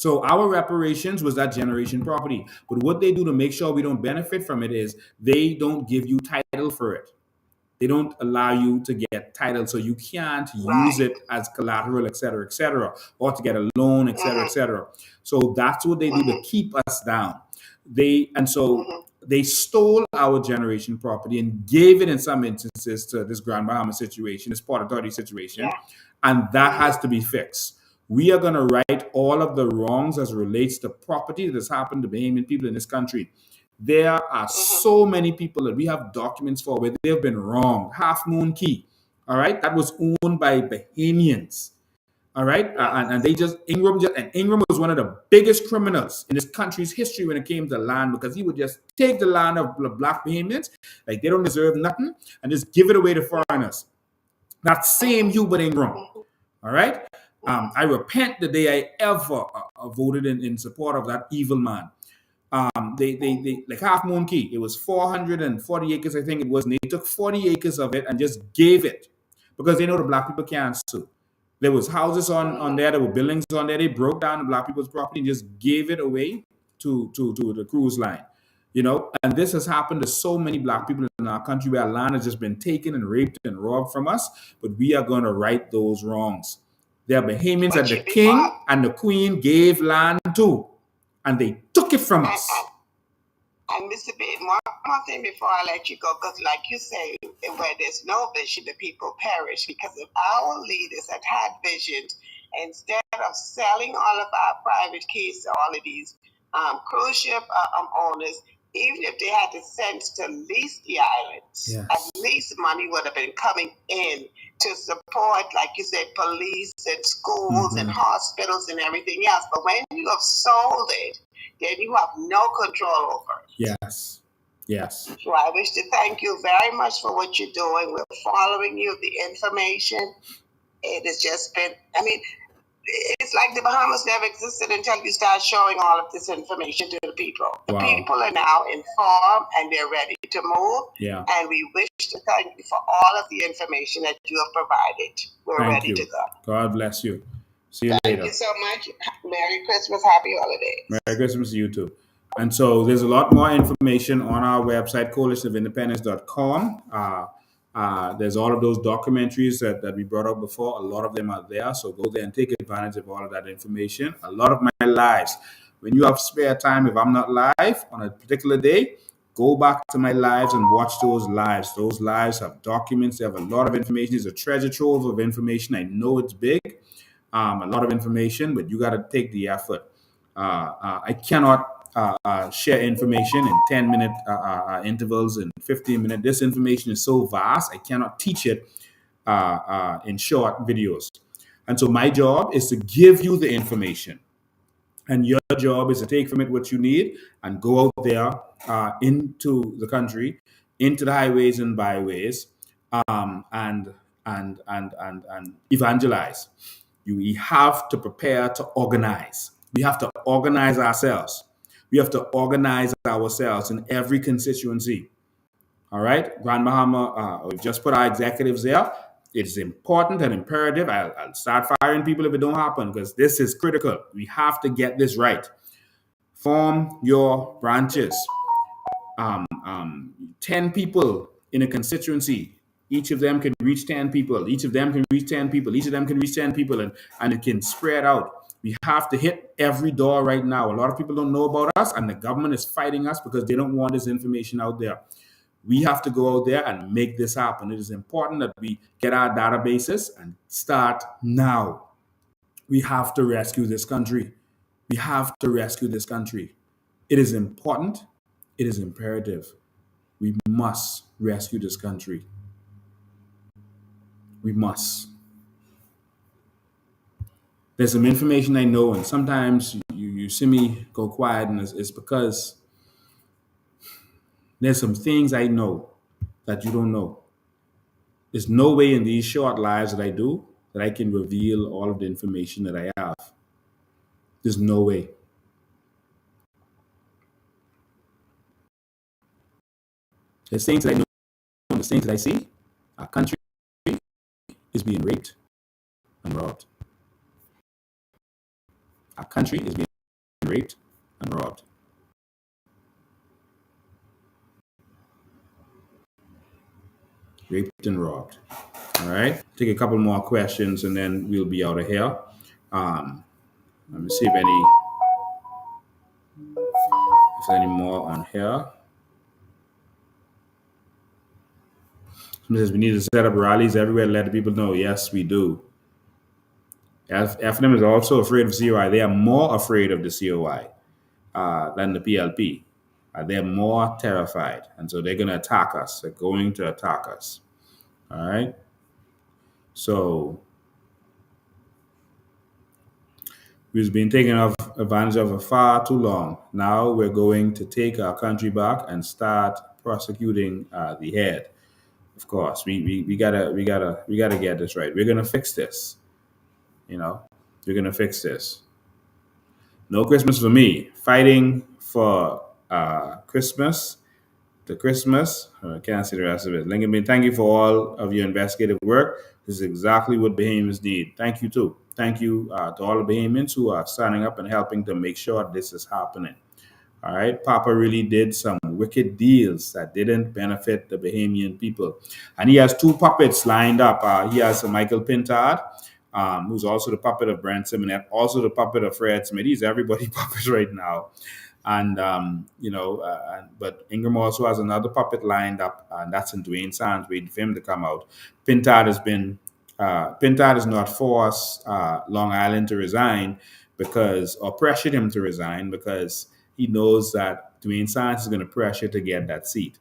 our reparations was that generation property. But what they do to make sure we don't benefit from it is they don't give you title for it. They don't allow you to get title, so you can't use it as collateral, et cetera, or to get a loan, et cetera, et cetera. So that's what they do to keep us down. They stole our generation property and gave it in some instances to this Grand Bahama situation, this Port Authority situation, and that has to be fixed. We are going to right all of the wrongs as relates to property that has happened to Bahamian people in this country. There are so many people that we have documents for where they've been wronged. Half Moon Key, all right, that was owned by Bahamians, all right, and Ingram was one of the biggest criminals in this country's history when it came to land because he would just take the land of black Bahamians like they don't deserve nothing and just give it away to foreigners. That same Hubert Ingram, all right. I repent the day I ever voted in support of that evil man. They like Half Moon Key. It was 440 acres, I think it was. And they took 40 acres of it and just gave it because they know the black people can't sue. There was houses on there, there were buildings on there. They broke down the black people's property and just gave it away to the cruise line. You know, and this has happened to so many black people in our country where land has just been taken and raped and robbed from us. But we are going to right those wrongs. There are Bahamians that the king and the queen gave land to, and they took it from us. And Mr. B, one more thing before I let you go, because like you say, where there's no vision, the people perish. Because if our leaders had visions, instead of selling all of our private keys to all of these cruise ship owners, even if they had the sense to lease the islands, at least money would have been coming in to support, like you said, police and schools and hospitals and everything else. But when you have sold it, then you have no control over it. Yes. Yes. So I wish to thank you very much for what you're doing. We're following you, the information. It has just been, I mean, it's like the Bahamas never existed until you start showing all of this information to the people. The people are now informed and they're ready to move. Yeah. And we wish to thank you for all of the information that you have provided. We're ready to go. God bless you. See you later. Thank you so much. Merry Christmas. Happy holidays. Merry Christmas to you too. And so there's a lot more information on our website, coalitionofindependence.com. There's all of those documentaries that we brought up before. A lot of them are there. So go there and take advantage of all of that information. A lot of my lives. When you have spare time, if I'm not live on a particular day, go back to my lives and watch those lives. Those lives have documents. They have a lot of information. It's a treasure trove of information. I know it's big, a lot of information, but you got to take the effort. I cannot share information in 10-minute intervals and 15-minute. This information is so vast, I cannot teach it in short videos. And so my job is to give you the information. And your job is to take from it what you need and go out there into the country, into the highways and byways, and evangelize. We have to prepare to organize. We have to organize ourselves. We have to organize ourselves in every constituency. All right, Grand Bahama, we've just put our executives there. It's important and imperative. I'll start firing people if it don't happen, because this is critical. We have to get this right. Form your branches. 10 people in a constituency. Each of them can reach 10 people. Each of them can reach 10 people. Each of them can reach 10 people, and it can spread out. We have to hit every door right now. A lot of people don't know about us, and the government is fighting us because they don't want this information out there. We have to go out there and make this happen. It is important that we get our databases and start now. We have to rescue this country. We have to rescue this country. It is important. It is imperative. We must rescue this country. We must. There's some information I know, and sometimes you see me go quiet, and it's because there's some things I know that you don't know. There's no way in these short lives that I do that I can reveal all of the information that I have. There's no way. There's things that I know, there's things that I see. Our country is being raped and robbed. Our country is being raped and robbed. Raped and robbed. All right. Take a couple more questions and then we'll be out of here. Let me see if there's any more on here. Somebody says we need to set up rallies everywhere to let the people know. Yes, we do. FNM is also afraid of COI. They are more afraid of the COI than the PLP. They're more terrified. And so they're going to attack us. They're going to attack us. All right. So we've been taken advantage of for far too long. Now we're going to take our country back and start prosecuting the head. Of course, we gotta get this right. We're gonna fix this. We're gonna fix this. No Christmas for me. Fighting for Christmas. The Christmas. I can't see the rest of it. Lincoln, thank you for all of your investigative work. This is exactly what Bahamians need. Thank you too. Thank you to all the Bahamians who are signing up and helping to make sure this is happening. All right. Papa really did some wicked deals that didn't benefit the Bahamian people. And he has two puppets lined up. He has Michael Pintard, who's also the puppet of Brent Simonette, also the puppet of Fred Smith. He's everybody's puppet right now. And, but Ingram also has another puppet lined up, and that's in Dwayne Sands, waiting for him to come out. Pintard has not forced Long Island to resign or pressured him to resign because he knows that Dwayne Sands is going to pressure to get that seat.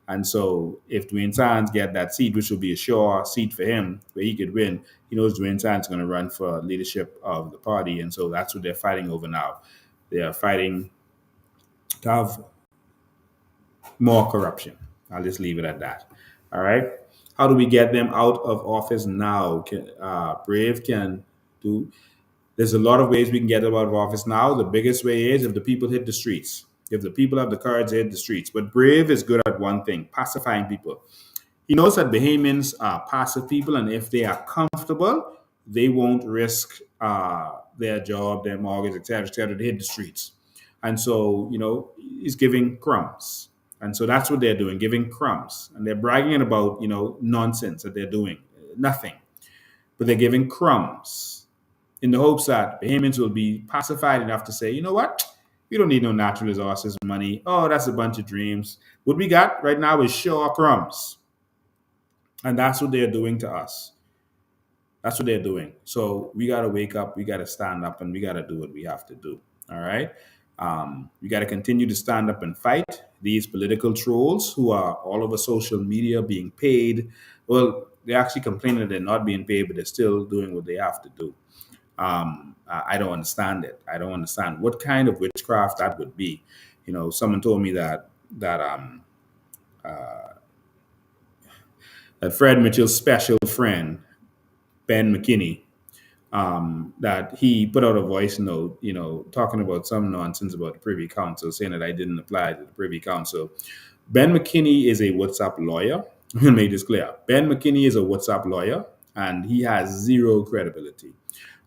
And so if Dwayne Sands get that seat, which will be a sure seat for him where he could win, he knows Dwayne Sands is going to run for leadership of the party. And so that's what they're fighting over now. They are fighting to have more corruption. I'll just leave it at that. All right. How do we get them out of office now? Brave can do. There's a lot of ways we can get them out of office now. The biggest way is if the people hit the streets. If the people have the courage to hit the streets. But Brave is good at one thing, pacifying people. He knows that Bahamians are passive people, and if they are comfortable, they won't risk their job, their mortgage, etc., to hit the streets. And so, he's giving crumbs. And so that's what they're doing, giving crumbs. And they're bragging about, nonsense that they're doing. Nothing. But they're giving crumbs in the hopes that Bahamians will be pacified enough to say, you know what? We don't need no natural resources money. Oh, that's a bunch of dreams. What we got right now is sure crumbs. And that's what they're doing to us. That's what they're doing. So we got to wake up, we got to stand up, and we got to do what we have to do. All right. We got to continue to stand up and fight these political trolls who are all over social media being paid. Well, they're actually complaining that they're not being paid, but they're still doing what they have to do. I don't understand it. I don't understand what kind of witchcraft that would be. Someone told me that Fred Mitchell's special friend, Ben McKinney, that he put out a voice note, talking about some nonsense about the Privy Council, saying that I didn't apply to the Privy Council. Ben McKinney is a WhatsApp lawyer. I'm going to make this clear. Ben McKinney is a WhatsApp lawyer, and he has zero credibility.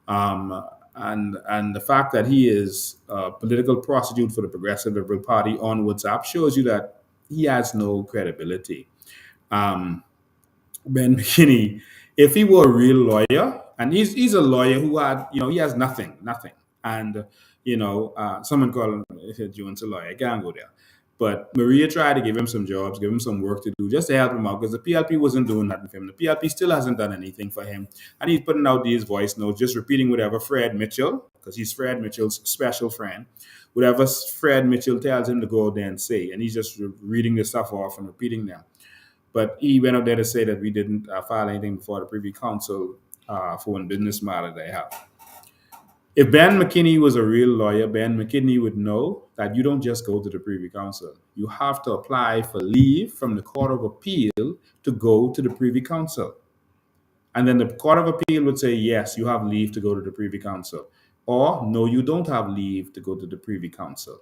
And the fact that he is a political prostitute for the Progressive Liberal Party on WhatsApp shows you that he has no credibility. Ben McKinney, if he were a real lawyer, and he's a lawyer who had, he has nothing. And, someone called him Jones a lawyer. I can't go there. But Maria tried to give him some jobs, give him some work to do, just to help him out, because the PLP wasn't doing nothing for him. The PLP still hasn't done anything for him. And he's putting out these voice notes, just repeating whatever Fred Mitchell, because he's Fred Mitchell's special friend, whatever Fred Mitchell tells him to go out there and say. And he's just reading the stuff off and repeating them. But he went out there to say that we didn't file anything before the Privy Council for one business matter they have. If Ben McKinney was a real lawyer, Ben McKinney would know that you don't just go to the Privy Council. You have to apply for leave from the Court of Appeal to go to the Privy Council. And then the Court of Appeal would say, yes, you have leave to go to the Privy Council. Or, no, you don't have leave to go to the Privy Council.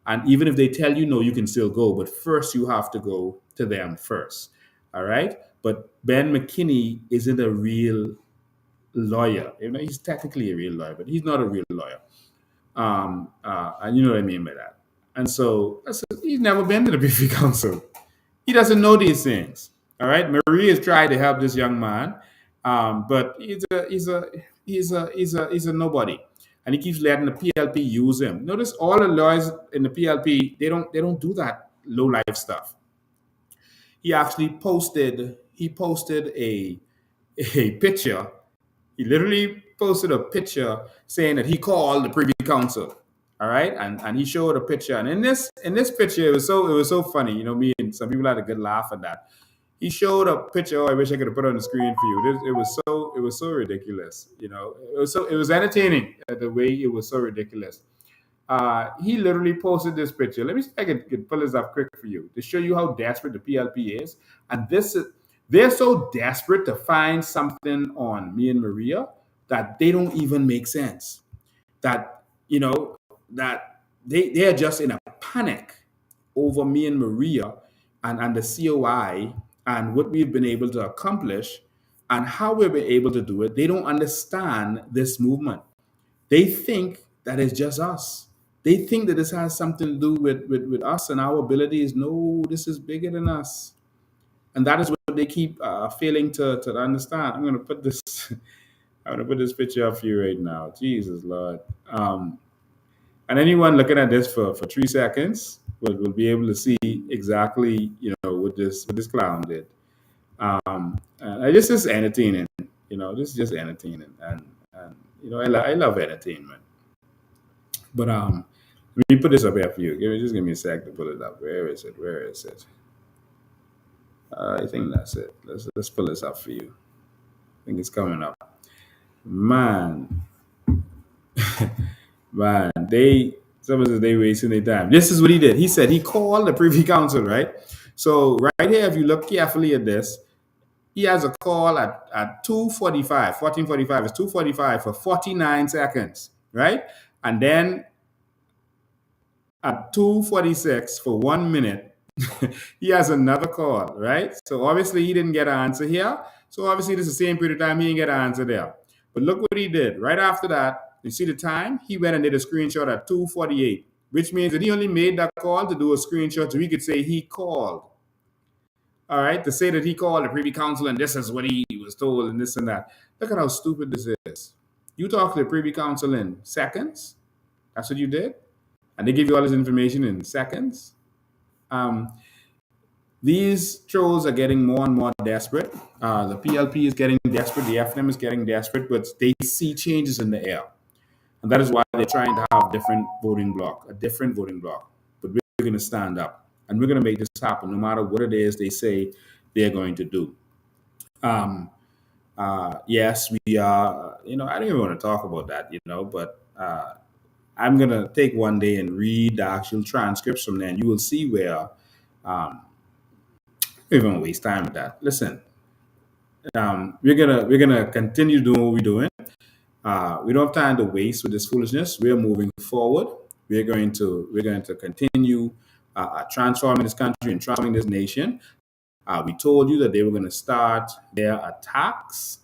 And even if they tell you no, you can still go. But first, you have to go to them first. All right? But Ben McKinney isn't a real lawyer. He's technically a real lawyer, but he's not a real lawyer. And you know what I mean by that. And so he's never been to the Privy Council. He doesn't know these things. All right. Marie has tried to help this young man, but he's a nobody, and he keeps letting the PLP use him. Notice all the lawyers in the PLP, they don't do that low life stuff. He actually posted a picture. He literally posted a picture saying that he called the Privy Council. All right, and he showed a picture, and in this picture, it was so funny. Me and some people had a good laugh at that. He showed a picture. Oh, I wish I could have put it on the screen for you. It was so ridiculous. It was entertaining the way it was so ridiculous. He literally posted this picture. Let me see if I can pull this up quick for you to show you how desperate the PLP is. And they're so desperate to find something on me and Maria that they don't even make sense. That they are just in a panic over me and Maria and the COI and what we've been able to accomplish and how we've been able to do it. They don't understand this movement. They think that it's just us. They think that this has something to do with us and our abilities. No, this is bigger than us. And that is what they keep failing to understand. I'm going to put this picture up for you right now. Jesus, Lord. And anyone looking at this for 3 seconds will be able to see exactly, what this clown did. This is entertaining. This is just entertaining. And I love entertainment. But let me put this up here for you. Just give me a sec to pull it up. Where is it? I think that's it. Let's pull this up for you. I think it's coming up. Man, some of they wasting their time. This is what he did. He said he called the Privy Council, right? So right here, if you look carefully at this, he has a call at 2:45, 14:45. It's 2:45 for 49 seconds, right? And then at 2:46 for 1 minute, he has another call, right? So obviously he didn't get an answer here. So obviously this is the same period of time he didn't get an answer there. But look what he did. Right after that, you see the time? He went and did a screenshot at 2:48. which means that he only made that call to do a screenshot so he could say he called. All right, to say that he called the Privy Council and this is what he was told and this and that. Look at how stupid this is. You talk to the Privy Council in seconds. That's what you did, and they give you all this information in seconds. These trolls are getting more and more desperate. The PLP is getting desperate. The FNM is getting desperate, but they see changes in the air. And that is why they're trying to have a different voting bloc. But we're going to stand up and we're going to make this happen no matter what it is they say they're going to do. Yes, we are, I don't even want to talk about that, but I'm going to take one day and read the actual transcripts from there, and you will see where we don't waste time with that. Listen, we're gonna continue doing what we're doing. We don't have time to waste with this foolishness. We are moving forward. We're going to continue transforming this country and transforming this nation. We told you that they were going to start their attacks.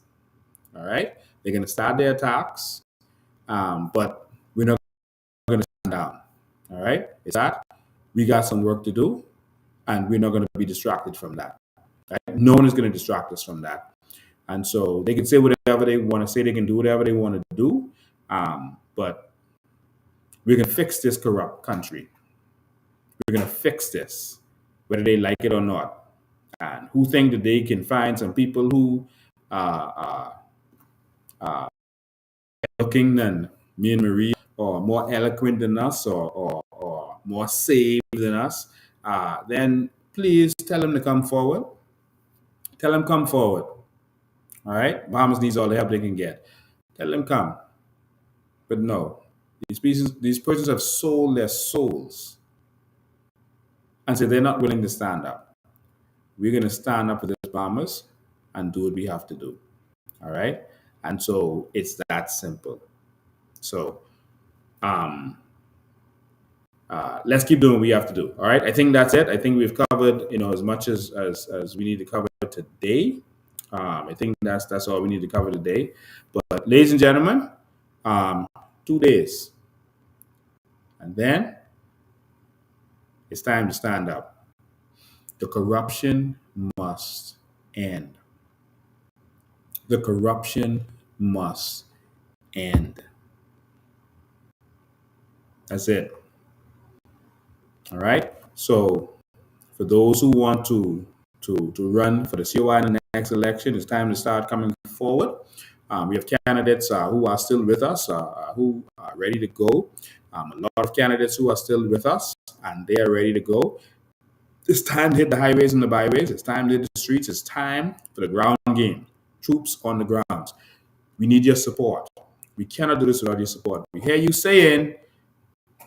All right, they're going to start their attacks, but we're not going to stand down. All right, it's that we got some work to do, and we're not going to be distracted from that. Right? No one is going to distract us from that. And so they can say whatever they want to say. They can do whatever they want to do. But we can fix this corrupt country. We're going to fix this, whether they like it or not. And who think that they can find some people who are looking than me and Marie, or more eloquent than us, or more saved than us, then please tell them to come forward. Tell them come forward. All right? Bahamas needs all the help they can get. Tell them come. But no, these persons have sold their souls. And so they're not willing to stand up. We're going to stand up for this Bahamas and do what we have to do. All right? And so it's that simple. So let's keep doing what we have to do. All right? I think that's it. I think we've covered, as much as we need to cover today. I think that's all we need to cover today. But ladies and gentlemen, 2 days. And then it's time to stand up. The corruption must end. The corruption must end. That's it. All right? So for those who want to run for the COI in the next election, it's time to start coming forward. We have candidates who are still with us, who are ready to go. A lot of candidates who are still with us, and they are ready to go. It's time to hit the highways and the byways. It's time to hit the streets. It's time for the ground game. Troops on the ground. We need your support. We cannot do this without your support. We hear you saying,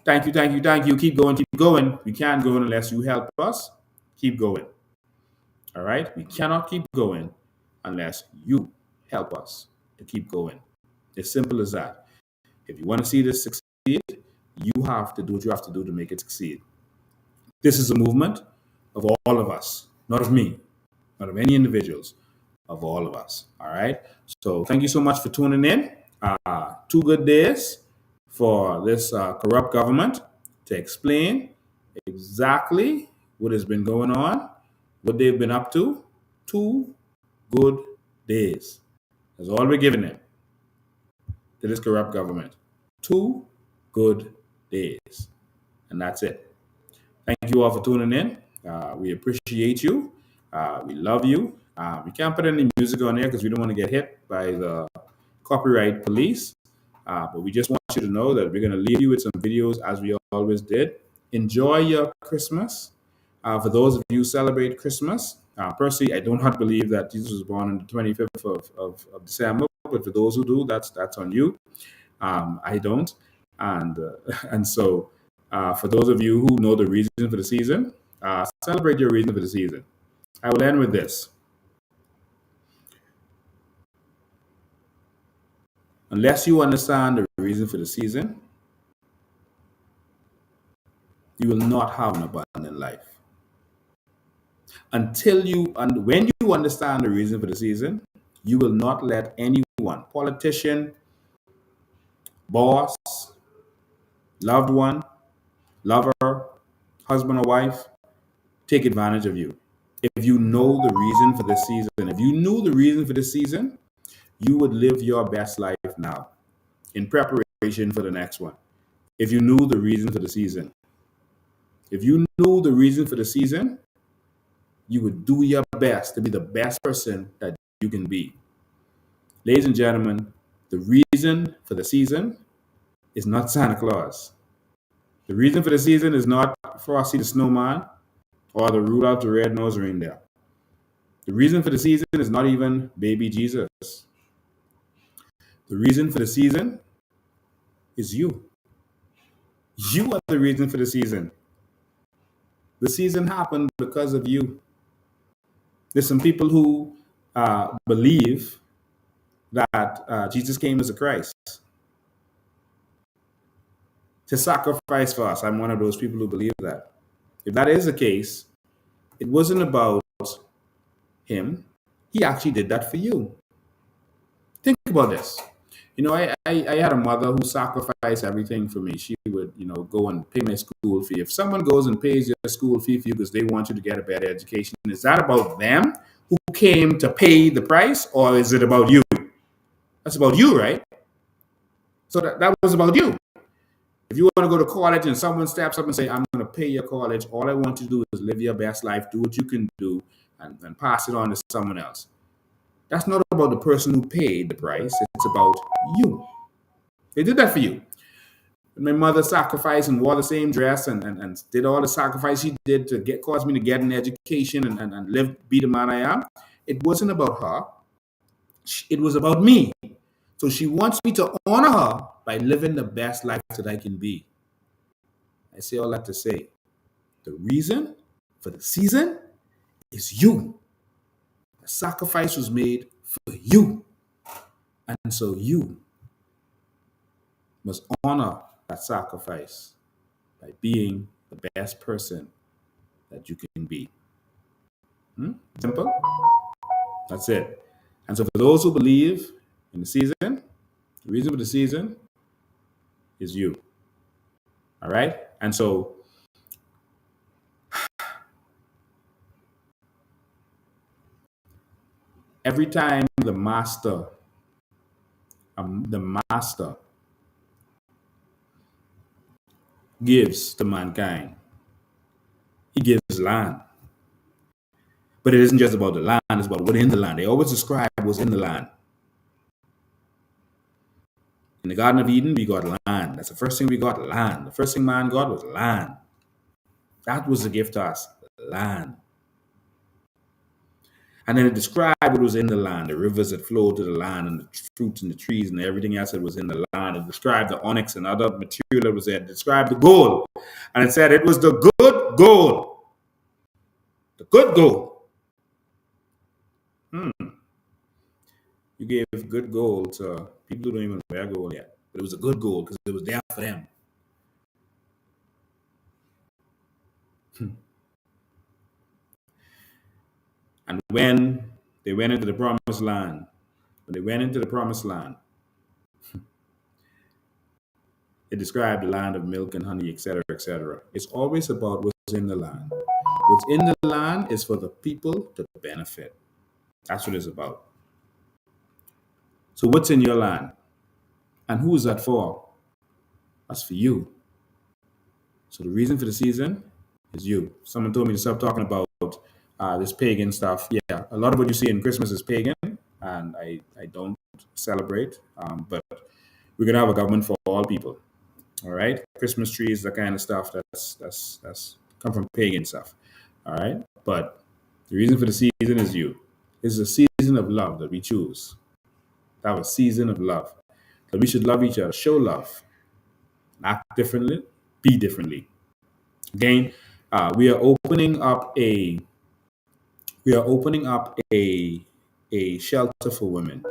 thank you, thank you, thank you. Keep going, keep going. We can't go unless you help us. Keep going. All right? We cannot keep going unless you help us to keep going. As simple as that. If you want to see this succeed, you have to do what you have to do to make it succeed. This is a movement of all of us, not of me, not of any individuals, of all of us. All right? So thank you so much for tuning in. 2 good days for this corrupt government to explain exactly what has been going on, what they've been up to. 2 good days. That's all we're giving them to this corrupt government. 2 good days. And that's it. Thank you all for tuning in. We appreciate you. We love you. We can't put any music on there because we don't want to get hit by the copyright police. But we just want you to know that we're going to leave you with some videos as we always did. Enjoy your Christmas. For those of you who celebrate Christmas, personally, I do not believe that Jesus was born on the 25th of December. But for those who do, that's on you. I don't. And so for those of you who know the reason for the season, celebrate your reason for the season. I will end with this. Unless you understand the reason for the season, you will not have an abundant life. When you understand the reason for the season, you will not let anyone, politician, boss, loved one, lover, husband or wife, take advantage of you. If you know the reason for this season, if you knew the reason for this season, you would live your best life now in preparation for the next one. If you knew the reason for the season, if you knew the reason for the season, you would do your best to be the best person that you can be. Ladies and gentlemen, the reason for the season is not Santa Claus. The reason for the season is not Frosty the Snowman or the Rudolph the Red-Nosed Reindeer. The reason for the season is not even baby Jesus. The reason for the season is you. You are the reason for the season. The season happened because of you. There's some people who believe that Jesus came as a Christ to sacrifice for us. I'm one of those people who believe that. If that is the case, it wasn't about him. He actually did that for you. Think about this. You know, I had a mother who sacrificed everything for me. She would, go and pay my school fee. If someone goes and pays your school fee for you because they want you to get a better education, is that about them who came to pay the price, or is it about you? That's about you, right? So that was about you. If you want to go to college and someone steps up and say, I'm going to pay your college, all I want you to do is live your best life, do what you can do, and pass it on to someone else. That's not about the person who paid the price. It's about you. They did that for you. My mother sacrificed and wore the same dress and did all the sacrifice she did to cause me to get an education and be the man I am. It wasn't about her. It was about me. So she wants me to honor her by living the best life that I can be. I say all that to say, the reason for the season is you. The sacrifice was made for you. And so you must honor that sacrifice by being the best person that you can be. Simple? That's it. And so for those who believe in the season, the reason for the season is you. All right? And so every time the master gives to mankind, he gives land. But it isn't just about the land, it's about what's in the land. They always describe what's in the land. In the Garden of Eden, we got land. That's the first thing we got, land. The first thing man got was land. That was the gift to us, land. And then it described what was in the land, the rivers that flowed to the land, and the fruits and the trees and everything else that was in the land. It described the onyx and other material that was there. It described the gold. And it said it was the good gold. The good gold. You gave good gold to people who don't even wear gold yet. But it was a good gold because it was there for them. And when they went into the promised land, it described the land of milk and honey, etc., etc. It's always about what's in the land. What's in the land is for the people to benefit. That's what it's about. So what's in your land? And who is that for? That's for you. So the reason for the season is you. Someone told me to stop talking about this pagan stuff. Yeah, a lot of what you see in Christmas is pagan, and I don't celebrate. But we're gonna have a government for all people. All right, Christmas trees, that kind of stuff. That's come from pagan stuff. All right, but the reason for the season is you. This is a season of love that we choose. That was season of love. That we should love each other, show love, act differently, be differently. Again, we are opening up a shelter for women,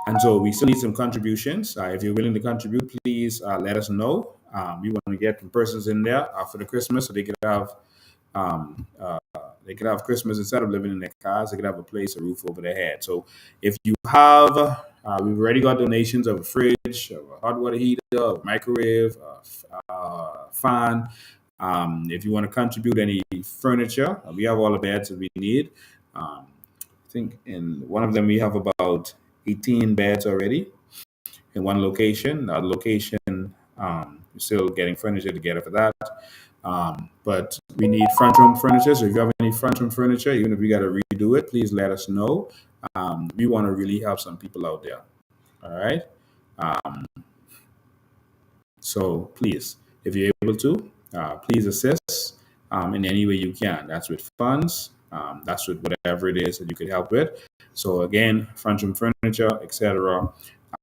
and so we still need some contributions. If you're willing to contribute, please let us know. We want to get some persons in there for the Christmas, so they could have Christmas instead of living in their cars. They could have a place, a roof over their head. So if you have We've already got donations of a fridge, of a hot water heater, a microwave, a fan. If you want to contribute any furniture, we have all the beds that we need. I think in one of them we have about 18 beds already in one location. Another location, we're still getting furniture together for that. But we need front room furniture. So if you have any front room furniture, even if we got to redo it, please let us know. We want to really help some people out there. All right. So please, if you're able to, please assist in any way you can. That's with funds. That's with whatever it is that you could help with. So again, front room furniture, etc.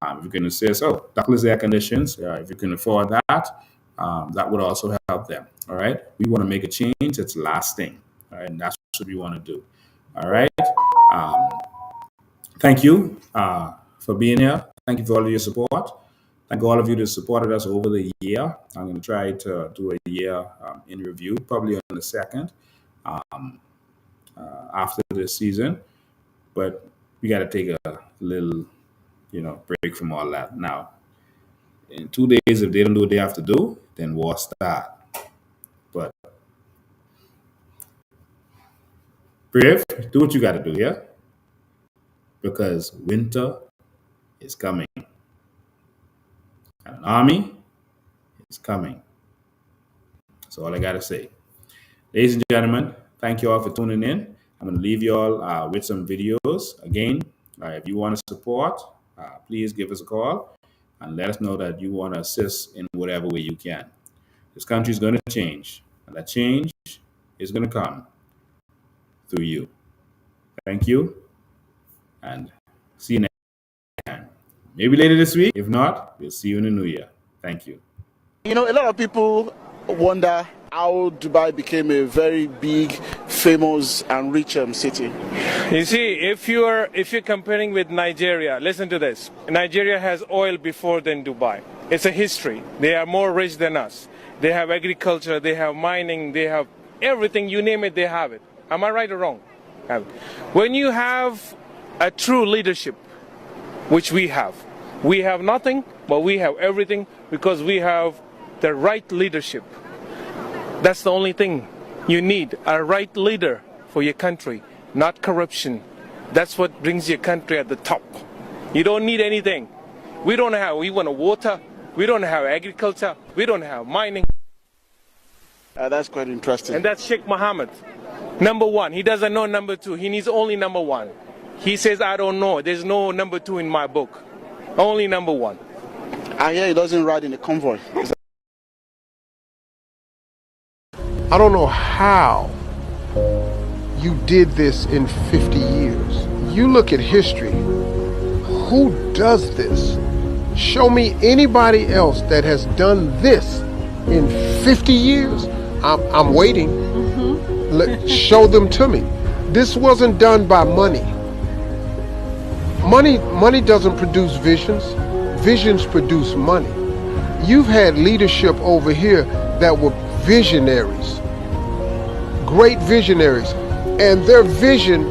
If you can assist, ductless air conditions. If you can afford that, that would also help them. All right. We want to make a change that's lasting. All right. And that's what we want to do. All right. Thank you for being here. Thank you for all of your support. Thank all of you that supported us over the year. I'm going to try to do a year in review, probably on the 2nd after this season. But we got to take a little, break from all that. Now, in 2 days, if they don't do what they have to do, then war start. But brave, do what you got to do, yeah? Because winter is coming. And an army is coming. That's all I got to say. Ladies and gentlemen, thank you all for tuning in. I'm going to leave you all with some videos. Again, if you want to support, please give us a call and let us know that you want to assist in whatever way you can. This country is going to change, and that change is going to come through you. Thank you, and see you next time. Maybe later this week. If not, we'll see you in the new year. Thank you. A lot of people wonder how Dubai became a very big, famous, and rich city. You see, if you're comparing with Nigeria, listen to this. Nigeria has oil before than Dubai. It's a history. They are more rich than us. They have agriculture, they have mining, they have everything, you name it, they have it. Am I right or wrong? When you have a true leadership, which we have nothing, but we have everything because we have the right leadership. That's the only thing you need, a right leader for your country, not corruption. That's what brings your country at the top. You don't need anything. We want water, we don't have agriculture, we don't have mining. That's quite interesting. And that's Sheikh Mohammed. Number one, he doesn't know number two, he needs only number one. He says, I don't know, there's no number two in my book. Only number one. I hear he doesn't ride in a convoy. I don't know how you did this in 50 years. You look at history. Who does this? Show me anybody else that has done this in 50 years. I'm waiting. Show them to me. This wasn't done by money. Money doesn't produce visions. Visions produce money. You've had leadership over here that were visionaries, great visionaries, and their vision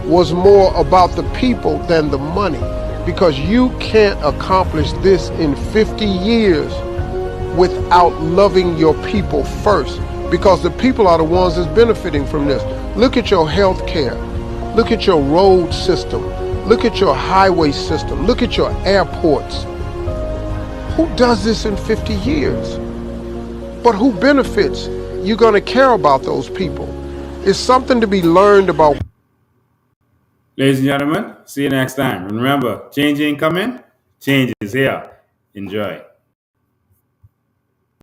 was more about the people than the money, because you can't accomplish this in 50 years without loving your people first, because the people are the ones that's benefiting from this. Look at your health care. Look at your road system. Look at your highway system. Look at your airports. Who does this in 50 years? But who benefits? You're going to care about those people. It's something to be learned about. Ladies and gentlemen, see you next time. And remember, change ain't coming, change is here. Enjoy.